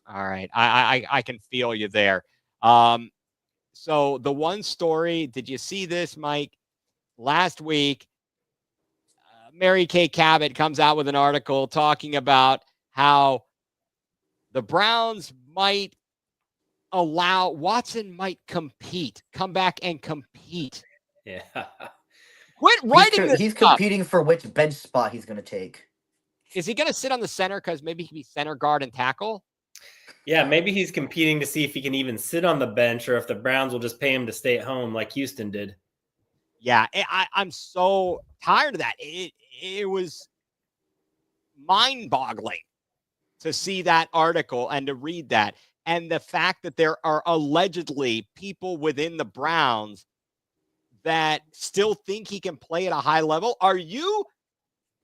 All right. I can feel you there. So the one story, did you see this, Mike? Last week, Mary Kay Cabot comes out with an article talking about how the Browns might allow Watson might come back and compete. Yeah. Quit writing this. He's competing for which bench spot he's going to take. Is he going to sit on the center because maybe he can be center, guard, and tackle? Yeah, maybe he's competing to see if he can even sit on the bench or if the Browns will just pay him to stay at home like Houston did. Yeah, I'm so tired of that. It was mind-boggling to see that article and to read that. And the fact that there are allegedly people within the Browns that still think he can play at a high level. Are you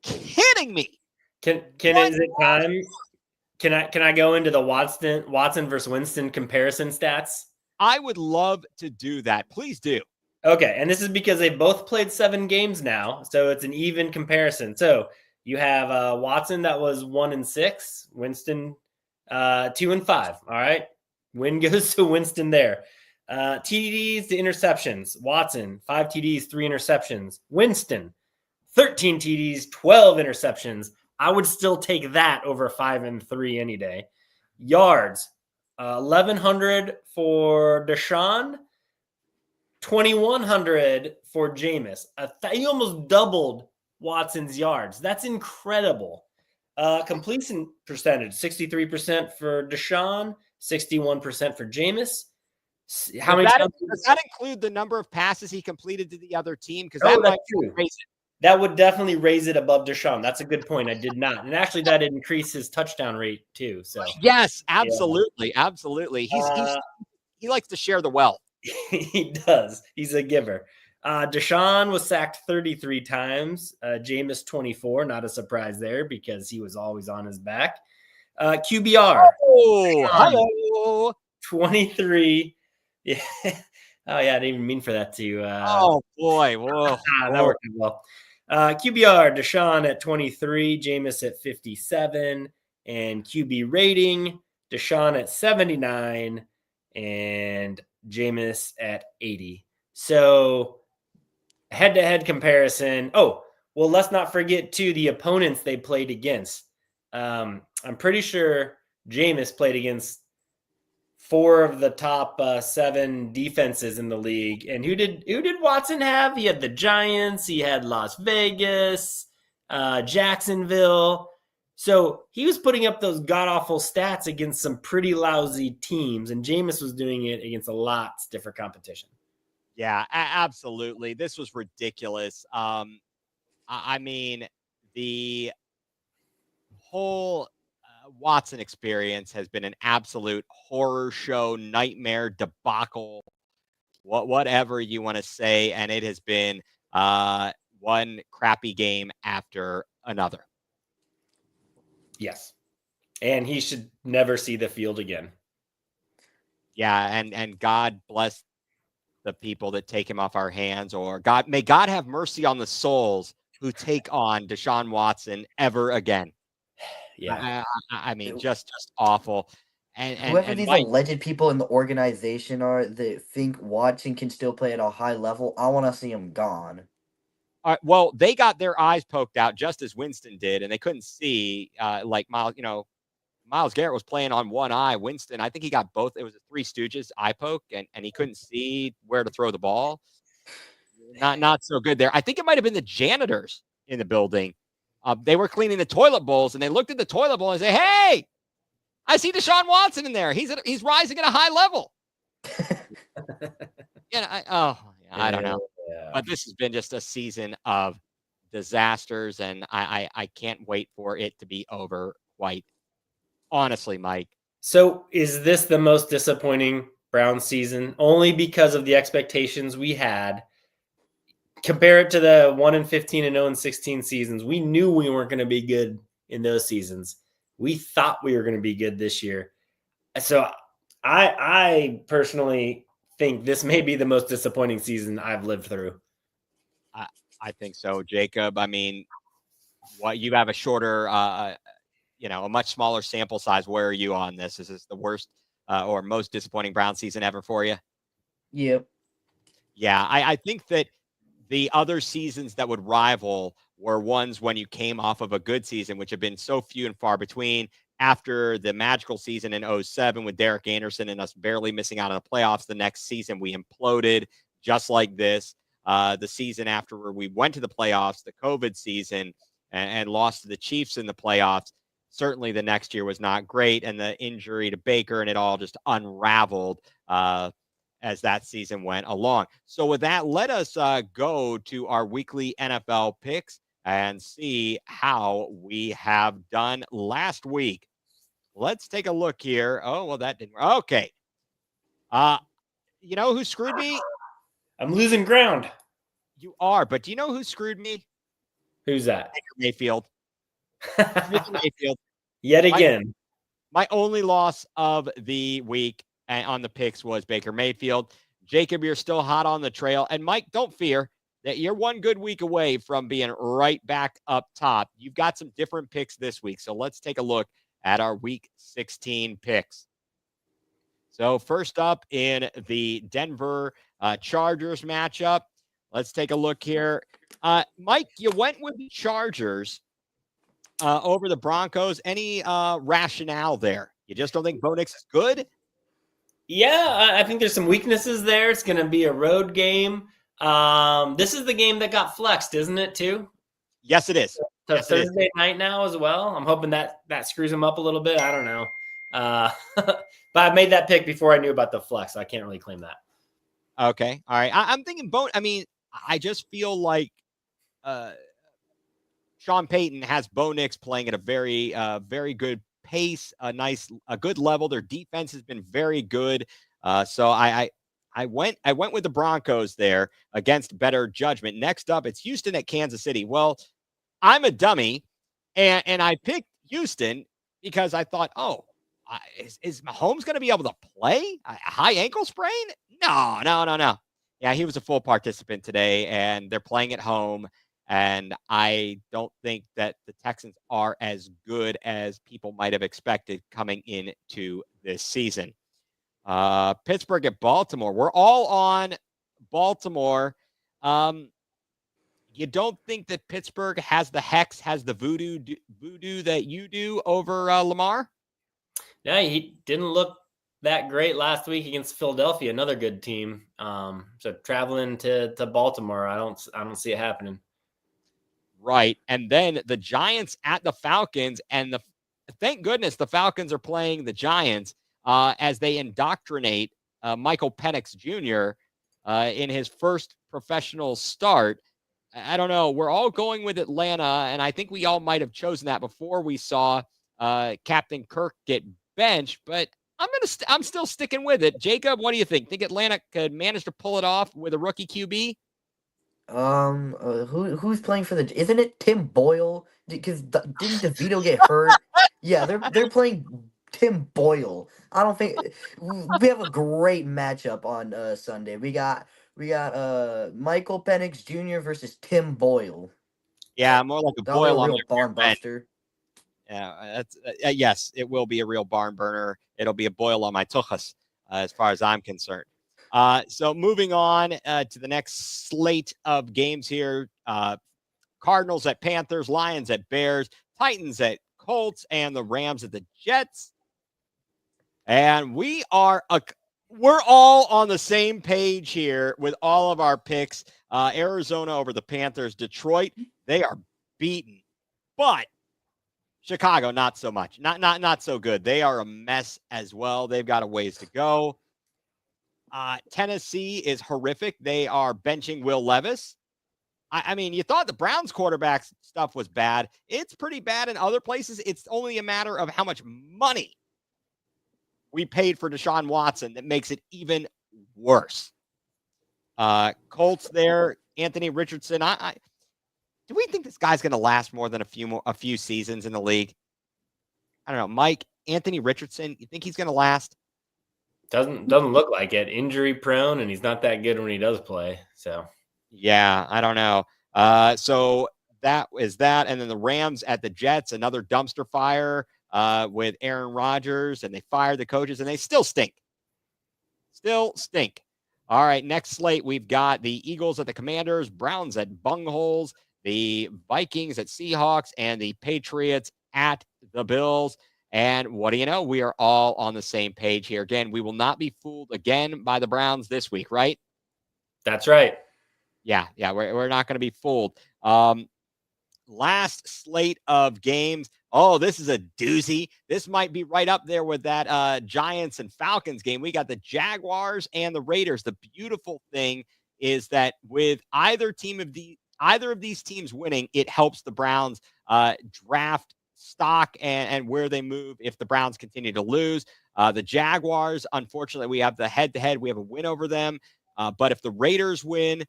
kidding me? Can What? is it time? Can I go into the Watson versus Winston comparison stats? I would love to do that. Please do. Okay, and this is because they both played 7 games now, so it's an even comparison. So you have Watson that was 1-6, Winston 2-5. All right, win goes to Winston there. TDs to interceptions. Watson 5 TDs, 3 interceptions. Winston 13 TDs, 12 interceptions. I would still take that over 5 and 3 any day. Yards 1,100 for Deshaun. 2,100 for Jameis. He almost doubled Watson's yards. That's incredible. Completion percentage, 63% for Deshaun, 61% for Jameis. How many times? Does that include the number of passes he completed to the other team? Because Oh, that might that's true. raise it. That would definitely raise it above Deshaun. That's a good point. I did not. And actually, that increased his touchdown rate too. So Yes, absolutely. Yeah. Absolutely. He likes to share the wealth. He does. He's a giver. Deshaun was sacked 33 times. Jameis 24. Not a surprise there because he was always on his back. QBR. Oh, hello. 23. Yeah. Oh, yeah. I didn't even mean for that to. Oh, boy. Whoa. That worked well. QBR, Deshaun at 23, Jameis at 57, and QB rating, Deshaun at 79, and Jameis at 80. So head-to-head comparison. Oh, well, let's not forget, too, the opponents they played against. I'm pretty sure Jameis played against 4 of the top 7 defenses in the league. And who did Watson have? He had the Giants. He had Las Vegas, Jacksonville. So he was putting up those god-awful stats against some pretty lousy teams, and Jameis was doing it against a lot stiffer competition. Yeah, absolutely. This was ridiculous. I mean, the whole Watson experience has been an absolute horror show, nightmare, debacle, whatever you want to say, and it has been one crappy game after another. Yes, and he should never see the field again. Yeah, and God bless the people that take him off our hands, or may God have mercy on the souls who take on Deshaun Watson ever again. Yeah, I mean, just awful. And Whoever these Mike, alleged people in the organization are that think Watson can still play at a high level, I want to see him gone. well, they got their eyes poked out just as Winston did, and they couldn't see. Like Myles Garrett was playing on one eye. Winston, I think he got both. It was a Three Stooges eye poke, and he couldn't see where to throw the ball. Not so good there. I think it might have been the janitors in the building. They were cleaning the toilet bowls, and they looked at the toilet bowl and say, "Hey, I see Deshaun Watson in there. He's rising at a high level." I don't know. Yeah. But this has been just a season of disasters, and I can't wait for it to be over, quite honestly, Mike. So is this the most disappointing Browns season? Only because of the expectations we had. Compare it to the 1-15 and 0-16 seasons. We knew we weren't going to be good in those seasons. We thought we were going to be good this year. So I personally think this may be the most disappointing season I've lived through. I think so, Jacob. I mean, what you have a shorter, a much smaller sample size. Where are you on this? Is this the worst or most disappointing Brown season ever for you? Yep. Yeah, I think that the other seasons that would rival were ones when you came off of a good season, which have been so few and far between. After the magical season in 2007 with Derek Anderson and us barely missing out on the playoffs, the next season we imploded just like this. The season after where we went to the playoffs, the COVID season, and lost to the Chiefs in the playoffs. Certainly the next year was not great, and the injury to Baker, and it all just unraveled as that season went along. So with that, let us go to our weekly NFL picks and see how we have done last week. Let's take a look here. Oh, well, that didn't work. Okay. You know who screwed me? I'm losing ground. You are, but do you know who screwed me? Who's that? Baker Mayfield. Baker Mayfield. Yet again. My only loss of the week on the picks was Baker Mayfield. Jacob, you're still hot on the trail. And Mike, don't fear that you're one good week away from being right back up top. You've got some different picks this week. So let's take a look at our week 16 picks. So first up in the Denver Chargers matchup, let's take a look here. Mike, you went with the Chargers over the Broncos. Any rationale there? You just don't think Bo Nix is good? Yeah, I think there's some weaknesses there. It's going to be a road game. This is the game that got flexed, isn't it, too? Yes, it is. So yes, Thursday night now as well. I'm hoping that screws him up a little bit. I don't know. But I made that pick before I knew about the flex. So I can't really claim that. Okay. All right. I'm thinking Bo. I mean, I just feel like Sean Payton has Bo Nix playing at a very, very good pace, a good level. Their defense has been very good. So I went with the Broncos there against better judgment. Next up, it's Houston at Kansas City. Well, I'm a dummy, and I picked Houston because I thought, is Mahomes going to be able to play a high ankle sprain? No. Yeah, he was a full participant today, and they're playing at home. And I don't think that the Texans are as good as people might have expected coming into this season. Pittsburgh at Baltimore. We're all on Baltimore. You don't think that Pittsburgh has the hex, has the voodoo that you do over Lamar? Yeah, he didn't look that great last week against Philadelphia, another good team. So traveling to Baltimore, I don't see it happening. Right. And then the Giants at the Falcons, and thank goodness the Falcons are playing the Giants as they indoctrinate Michael Penix Jr. In his first professional start. I don't know. We're all going with Atlanta, and I think we all might have chosen that before we saw Captain Kirk get benched, but I'm still sticking with it. Jacob, what do you think? Think Atlanta could manage to pull it off with a rookie QB? Who's playing for the? Isn't it Tim Boyle? Because didn't DeVito get hurt? Yeah, they're playing Tim Boyle. I don't think we have a great matchup on Sunday. We got Michael Penix Jr. versus Tim Boyle. Yeah, more like a That'll Boyle be a on real barn buster. Yeah, that's yes, it will be a real barn burner. It'll be a Boyle on my tuchus, as far as I'm concerned. So moving on to the next slate of games here. Cardinals at Panthers, Lions at Bears, Titans at Colts, and the Rams at the Jets. And we're all on the same page here with all of our picks. Arizona over the Panthers, Detroit, they are beaten. But Chicago, not so much. Not so good. They are a mess as well. They've got a ways to go. Tennessee is horrific. They are benching Will Levis. I mean, you thought the Browns quarterback stuff was bad. It's pretty bad in other places. It's only a matter of how much money we paid for Deshaun Watson that makes it even worse. Colts there, Anthony Richardson. Do we think this guy's going to last more than a few seasons in the league? I don't know, Mike. Anthony Richardson. You think he's going to last? Doesn't look like it. Injury prone, and he's not that good when he does play. So yeah, I don't know. So that is that, and then the Rams at the Jets, another dumpster fire with Aaron Rodgers, and they fired the coaches, and they still stink. Still stink. All right, next slate we've got the Eagles at the Commanders, Browns at Bungholes, the Vikings at Seahawks, and the Patriots at the Bills. And what do you know? We are all on the same page here. Again, we will not be fooled again by the Browns this week, right? That's right. Yeah, we're not going to be fooled. last slate of games. Oh, this is a doozy. This might be right up there with that Giants and Falcons game. We got the Jaguars and the Raiders. The beautiful thing is that with either of these teams winning, it helps the Browns draft stock and where they move if the Browns continue to lose. The Jaguars, unfortunately, we have the head-to-head. We have a win over them. But if the Raiders win,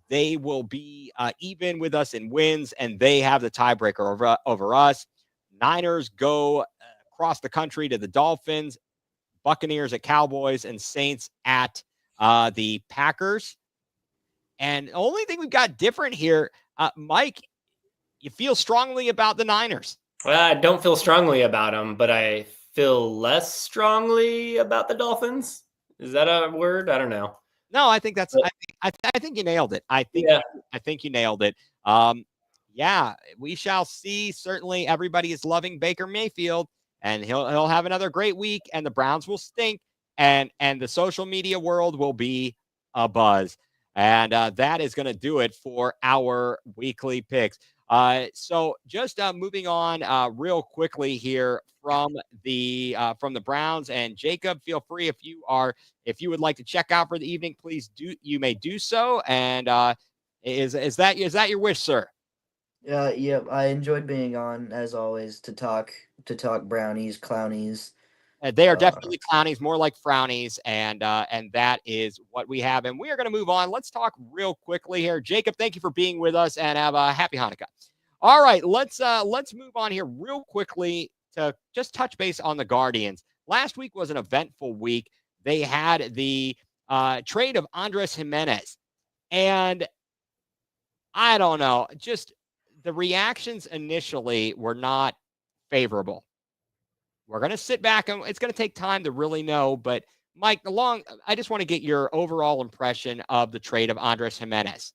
they will be even with us in wins, and they have the tiebreaker over us. Niners go across the country to the Dolphins, Buccaneers at Cowboys, and Saints at the Packers. And the only thing we've got different here, Mike, you feel strongly about the Niners. I don't feel strongly about them, but I feel less strongly about the Dolphins. Is that a word? I don't know. No, I think that's. I think you nailed it. I think you nailed it. Yeah, we shall see. Certainly, everybody is loving Baker Mayfield, and he'll have another great week. And the Browns will stink, and the social media world will be abuzz. And that is going to do it for our weekly picks. So just moving on real quickly here from the Browns, and Jacob, feel free if you would like to check out for the evening, please you may do so. And is that your wish, sir? Yeah, I enjoyed being on as always to talk brownies, clownies. They are definitely clownies, more like frownies, and that is what we have. And we are going to move on. Let's talk real quickly here. Jacob, thank you for being with us, and have a happy Hanukkah. All right, let's move on here real quickly to just touch base on the Guardians. Last week was an eventful week. They had the trade of Andres Jimenez, and I don't know, just the reactions initially were not favorable. We're going to sit back, and it's going to take time to really know. But, Mike, I just want to get your overall impression of the trade of Andres Jimenez.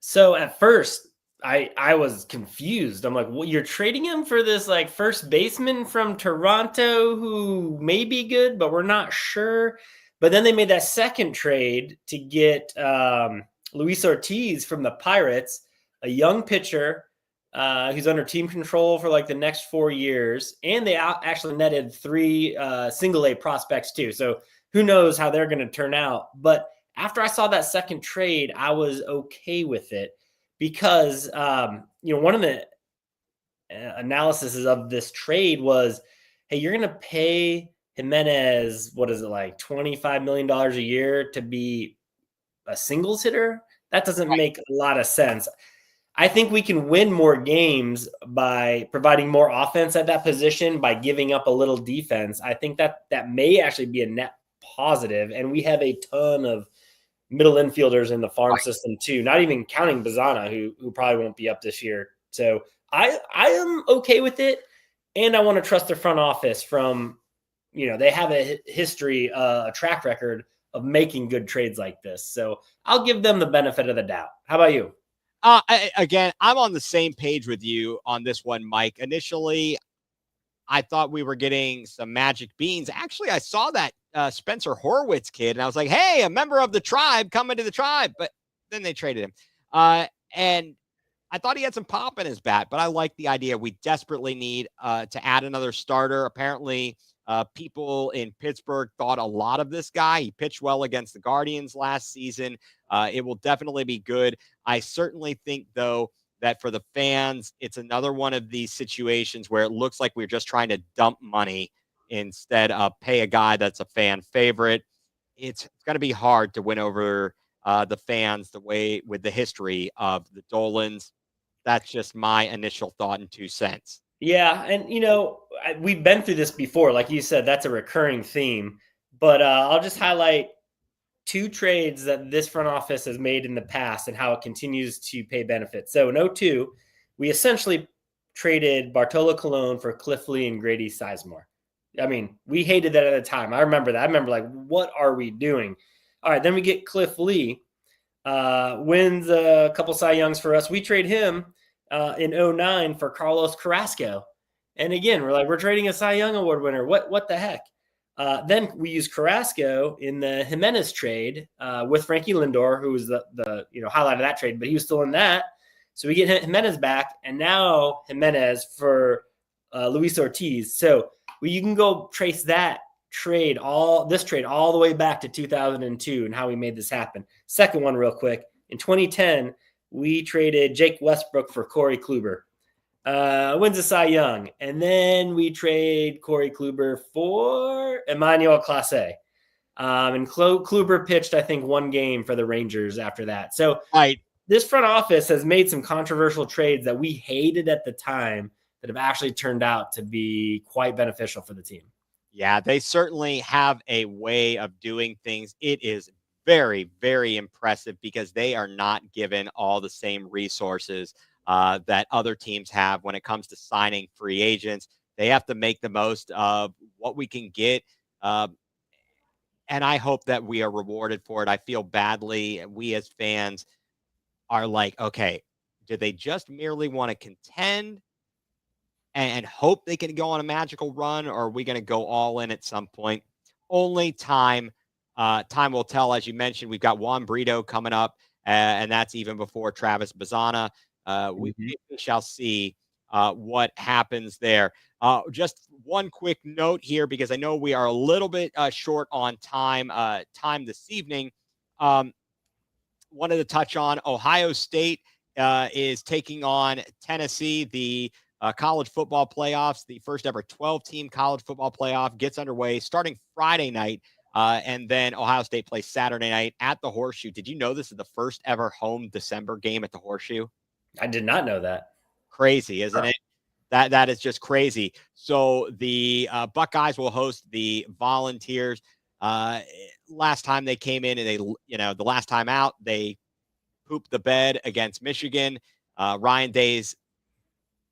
So at first, I was confused. I'm like, well, you're trading him for this like first baseman from Toronto who may be good, but we're not sure. But then they made that second trade to get Luis Ortiz from the Pirates, a young pitcher who's under team control for like the next 4 years. And they actually netted 3 single A prospects too. So who knows how they're going to turn out. But after I saw that second trade, I was okay with it because, one of the analyses of this trade was, hey, you're going to pay Jimenez, what is it, like $25 million a year to be a singles hitter? That doesn't make a lot of sense. I think we can win more games by providing more offense at that position, by giving up a little defense. I think that may actually be a net positive. And we have a ton of middle infielders in the farm system too, not even counting Bazana, who probably won't be up this year. So I am okay with it. And I want to trust their front office from, they have a history, a track record of making good trades like this. So I'll give them the benefit of the doubt. How about you? Again, I'm on the same page with you on this one, Mike. Initially, I thought we were getting some magic beans. Actually, I saw that Spencer Horwitz kid, and I was like, hey, a member of the tribe coming to the tribe. But then they traded him. And I thought he had some pop in his bat, but I like the idea. We desperately need to add another starter. Apparently, people in Pittsburgh thought a lot of this guy. He pitched well against the Guardians last season. It will definitely be good. I certainly think, though, that for the fans, it's another one of these situations where it looks like we're just trying to dump money instead of pay a guy that's a fan favorite. It's going to be hard to win over the fans the way with the history of the Dolans. That's just my initial thought and 2 cents. Yeah. And, we've been through this before. Like you said, that's a recurring theme. But I'll just highlight 2 trades that this front office has made in the past and how it continues to pay benefits. So in 2002, we essentially traded Bartolo Colon for Cliff Lee and Grady Sizemore. I mean, we hated that at the time. I remember that. I remember like, what are we doing? All right, then we get Cliff Lee, wins a couple Cy Youngs for us. We trade him in 2009 for Carlos Carrasco. And again, we're trading a Cy Young Award winner. What the heck? Then we use Carrasco in the Jimenez trade with Frankie Lindor, who was the highlight of that trade, but he was still in that. So we get Jimenez back, and now Jimenez for Luis Ortiz. So you can go trace this trade all the way back to 2002 and how we made this happen. Second one real quick. In 2010, we traded Jake Westbrook for Corey Kluber. Wins a Cy Young. And then we trade Corey Kluber for Emmanuel Clase. And Kluber pitched, I think, one game for the Rangers after that. So this front office has made some controversial trades that we hated at the time that have actually turned out to be quite beneficial for the team. Yeah, they certainly have a way of doing things. It is very, very impressive because they are not given all the same resources that other teams have when it comes to signing free agents. They have to make the most of what we can get. And I hope that we are rewarded for it. I feel badly. We as fans are like, okay, do they just merely want to contend and hope they can go on a magical run, or are we going to go all in at some point? Only time will tell. As you mentioned, we've got Juan Brito coming up, and that's even before Travis Bazzana. We shall see what happens there. Just one quick note here, because I know we are a little bit short on time this evening. Wanted to touch on Ohio State is taking on Tennessee. The college football playoffs, the first ever 12-team college football playoff gets underway starting Friday night. And then Ohio State plays Saturday night at the Horseshoe. Did you know this is the first ever home December game at the Horseshoe? I did not know that. Crazy, isn't it? That is just crazy. So the Buckeyes will host the Volunteers. Last time they came in and the last time out, they pooped the bed against Michigan. Ryan Day's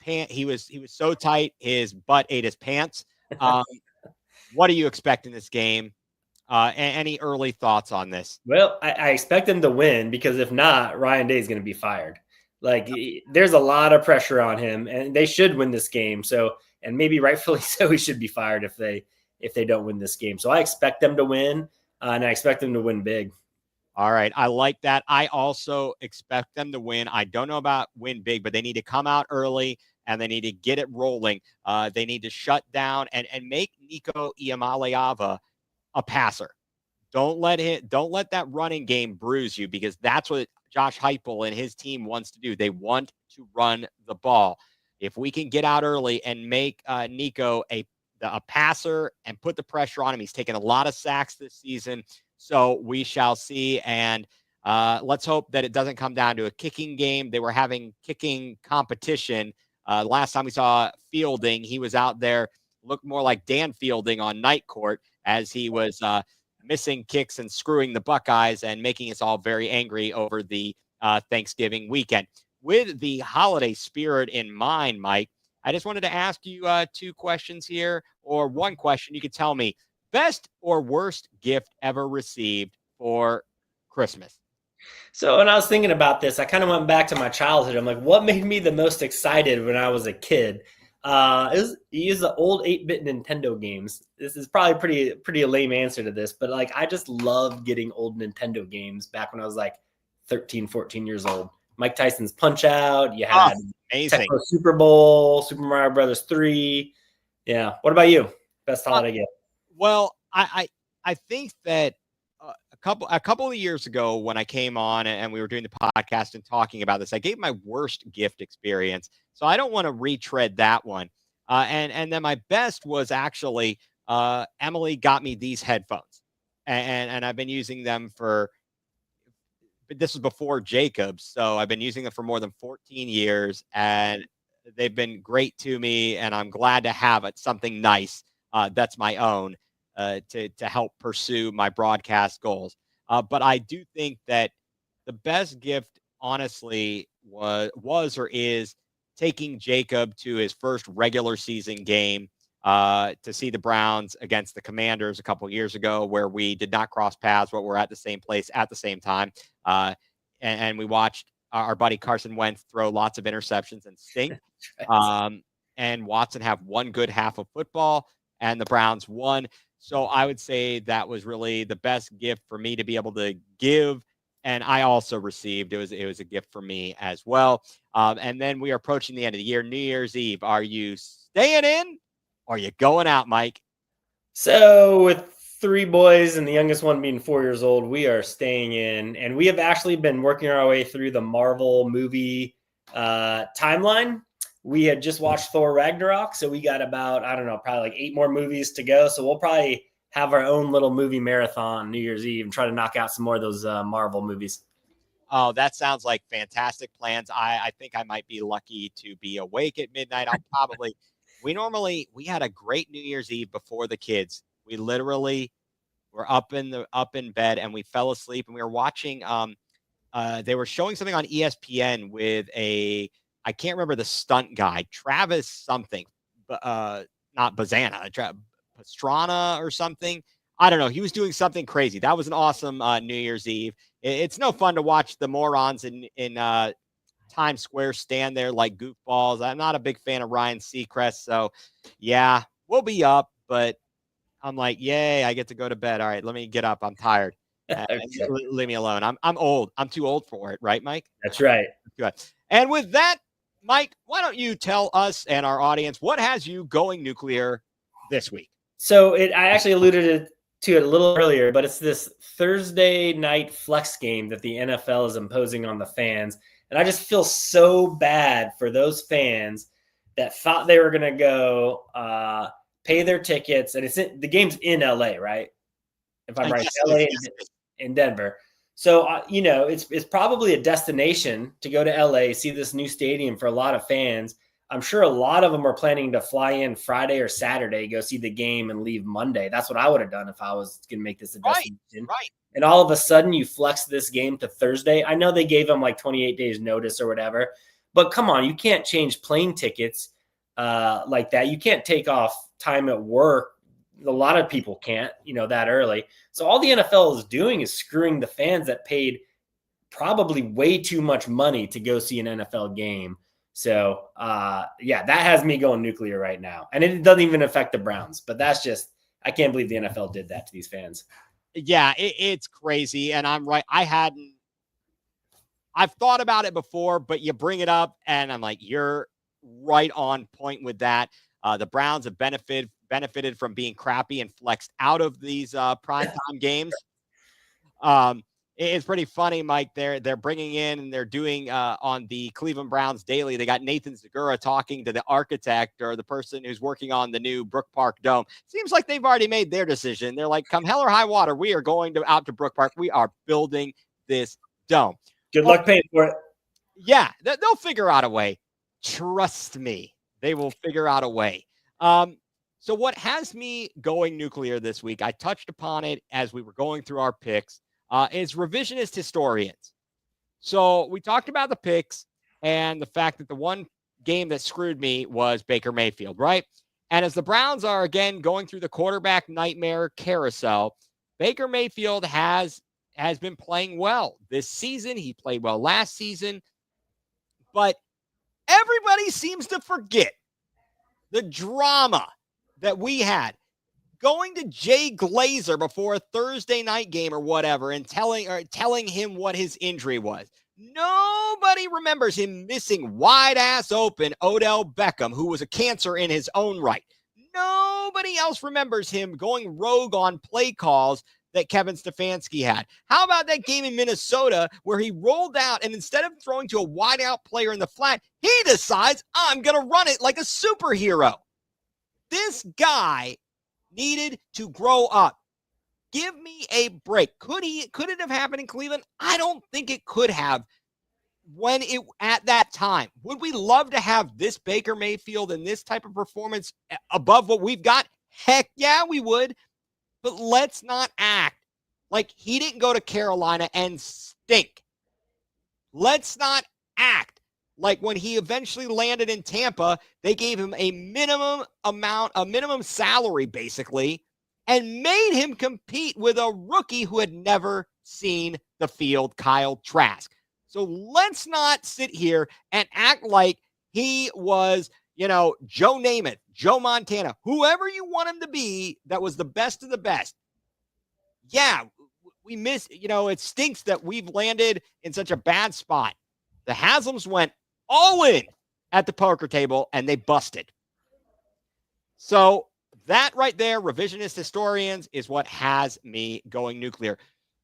pant, he was so tight, his butt ate his pants. What do you expect in this game? Any early thoughts on this? Well, I expect them to win, because if not, Ryan Day is going to be fired. Like, there's a lot of pressure on him, and they should win this game. So, and maybe rightfully so, he should be fired if they don't win this game. So I expect them to win, and I expect them to win big. All right. I like that. I also expect them to win. I don't know about win big, but they need to come out early and they need to get it rolling. They need to shut down and make Nico Iamaleava a passer. Don't let that running game bruise you, because that's what Josh Heupel and his team wants to do. They want to run the ball. If we can get out early and make Nico a passer and put the pressure on him, he's taken a lot of sacks this season. So we shall see. And let's hope that it doesn't come down to a kicking game. They were having kicking competition. Last time we saw Fielding, he was out there, looked more like Dan Fielding on night court, as he was missing kicks and screwing the Buckeyes and making us all very angry over the Thanksgiving weekend. With the holiday spirit in mind, Mike, I just wanted to ask you two questions here, or one question. You could tell me, best or worst gift ever received for Christmas? So when I was thinking about this, I kind of went back to my childhood. I'm like, what made me the most excited when I was a kid? It was the old 8-bit Nintendo games. This is probably pretty a lame answer to this, but like, I just loved getting old Nintendo games back when I was like 13, 14 years old. Mike Tyson's Punch-Out. You had amazing Super Bowl, Super Mario Brothers 3. Yeah. What about you? Best holiday gift? Well, I think that a couple of years ago, when I came on and we were doing the podcast and talking about this, I gave my worst gift experience. So I don't want to retread that one. And then my best was actually Emily got me these headphones, and I've been using them but this was before Jacobs. So I've been using them for more than 14 years, and they've been great to me. And I'm glad to have something nice that's my own to help pursue my broadcast goals. But I do think that the best gift, honestly, was or is taking Jacob to his first regular season game to see the Browns against the Commanders a couple years ago, where we did not cross paths, but we're at the same place at the same time. And we watched our buddy Carson Wentz throw lots of interceptions and stink. And Watson have one good half of football, and the Browns won. So I would say that was really the best gift for me to be able to give and I also received. It was a gift for me as well. And then we are approaching the end of the year, New Year's Eve. Are you staying in or are you going out, Mike? So with 3 boys and the youngest one being 4 years old, we are staying in, and we have actually been working our way through the Marvel movie timeline. We had just watched Thor Ragnarok, so we got about, I don't know, probably like 8 more movies to go. So we'll probably have our own little movie marathon New Year's Eve and try to knock out some more of those Marvel movies. Oh, that sounds like fantastic plans. I think I might be lucky to be awake at midnight. I'll probably we had a great New Year's Eve before the kids. We literally were up in bed and we fell asleep and we were watching they were showing something on ESPN with I can't remember the stunt guy, Travis something, but not Bazana, Pastrana or something. I don't know. He was doing something crazy. That was an awesome New Year's Eve. It's no fun to watch the morons in Times Square stand there like goofballs. I'm not a big fan of Ryan Seacrest, so yeah, we'll be up, but I'm like, yay, I get to go to bed. All right, let me get up. I'm tired. Okay. Leave me alone. I'm old. I'm too old for it, right, Mike? That's right. Good. And with that, Mike, why don't you tell us and our audience what has you going nuclear this week? So I actually alluded to it a little earlier, but it's this Thursday night flex game that the NFL is imposing on the fans. And I just feel so bad for those fans that thought they were going to go pay their tickets. And the game's in LA, right? If I'm right, LA and Denver. So, it's probably a destination to go to LA, see this new stadium for a lot of fans. I'm sure a lot of them are planning to fly in Friday or Saturday, go see the game and leave Monday. That's what I would have done if I was going to make this a destination. Right. And all of a sudden you flex this game to Thursday. I know they gave them like 28 days notice or whatever, but come on, you can't change plane tickets like that. You can't take off time at work. A lot of people can't, that early. So all the NFL is doing is screwing the fans that paid probably way too much money to go see an NFL game. So, that has me going nuclear right now. And it doesn't even affect the Browns, but that's just, I can't believe the NFL did that to these fans. Yeah, it's crazy. And I'm right. I've thought about it before, but you bring it up and I'm like, you're right on point with that. The Browns have benefited from being crappy and flexed out of these primetime games. It's pretty funny, Mike. They're bringing in and they're doing on the Cleveland Browns Daily. They got Nathan Segura talking to the architect or the person who's working on the new Brook Park Dome. Seems like they've already made their decision. They're like, come hell or high water, we are going out to Brook Park. We are building this dome. Good luck paying for it. Yeah, they'll figure out a way. Trust me, they will figure out a way. So what has me going nuclear this week, I touched upon it as we were going through our picks, is revisionist historians. So we talked about the picks and the fact that the one game that screwed me was Baker Mayfield, right? And as the Browns are, again, going through the quarterback nightmare carousel, Baker Mayfield has been playing well this season. He played well last season. But everybody seems to forget the drama that we had going to Jay Glazer before a Thursday night game or whatever and telling him what his injury was. Nobody remembers him missing wide ass open Odell Beckham, who was a cancer in his own right. Nobody else remembers him going rogue on play calls that Kevin Stefanski had. How about that game in Minnesota where he rolled out and instead of throwing to a wide out player in the flat, he decides, I'm going to run it like a superhero. This guy needed to grow up. Give me a break. Could it have happened in Cleveland? I don't think it could have at that time. Would we love to have this Baker Mayfield and this type of performance above what we've got? Heck yeah, we would. But let's not act like he didn't go to Carolina and stink. Let's not act like when he eventually landed in Tampa, they gave him a minimum salary, basically, and made him compete with a rookie who had never seen the field, Kyle Trask. So let's not sit here and act like he was, Joe Namath, Joe Montana, whoever you want him to be, that was the best of the best. Yeah, we miss, it stinks that we've landed in such a bad spot. The Haslams went all in at the poker table and they busted. So that right there, revisionist historians, is what has me going nuCLEar.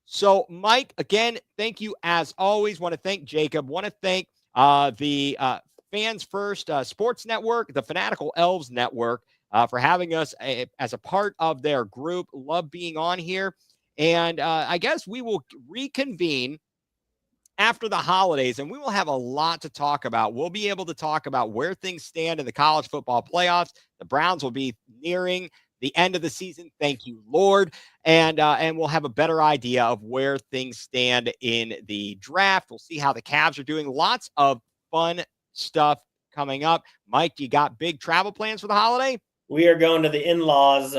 So, Mike, again, thank you as always. Want to thank Jacob. Want to thank the Fans First Sports Network, the Fanatical Elves Network, for having us as a part of their group. Love being on here. And I guess we will reconvene after the holidays, and we will have a lot to talk about. We'll be able to talk about where things stand in the college football playoffs. The Browns will be nearing the end of the season. Thank you, Lord. And we'll have a better idea of where things stand in the draft. We'll see how the Cavs are doing. Lots of fun stuff coming up. Mike, you got big travel plans for the holiday? We are going to the in-laws,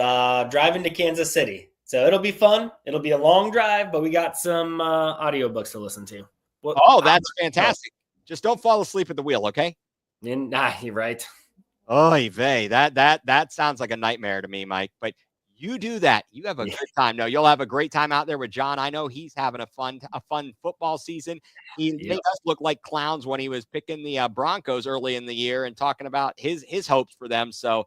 driving to Kansas City. So it'll be fun. It'll be a long drive, but we got some audiobooks to listen to. Well, that's fantastic. Just don't fall asleep at the wheel, okay? You're right. Oy vey. That sounds like a nightmare to me, Mike. But you do that. You have a good time. No, you'll have a great time out there with John. I know he's having a fun football season. He made us look like clowns when he was picking the Broncos early in the year and talking about his hopes for them. So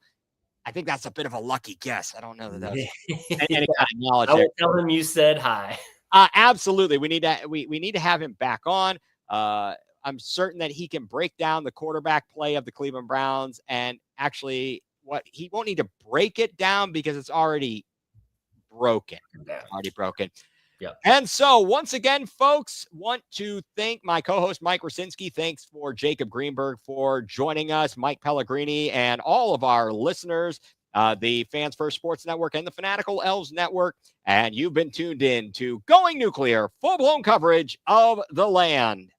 I think that's a bit of a lucky guess. I don't know that that's any kind of knowledge. I will tell him you said hi. Absolutely. We need to have him back on. I'm certain that he can break down the quarterback play of the Cleveland Browns, and actually he won't need to break it down because it's already broken. Yeah. And so once again, folks, want to thank my co-host, Mike Rasinski. Thanks for Jacob Greenberg for joining us, Mike Pellegrini, and all of our listeners, the Fans First Sports Network and the Fanatical Elves Network. And you've been tuned in to Going nuCLEar, full-blown coverage of the land.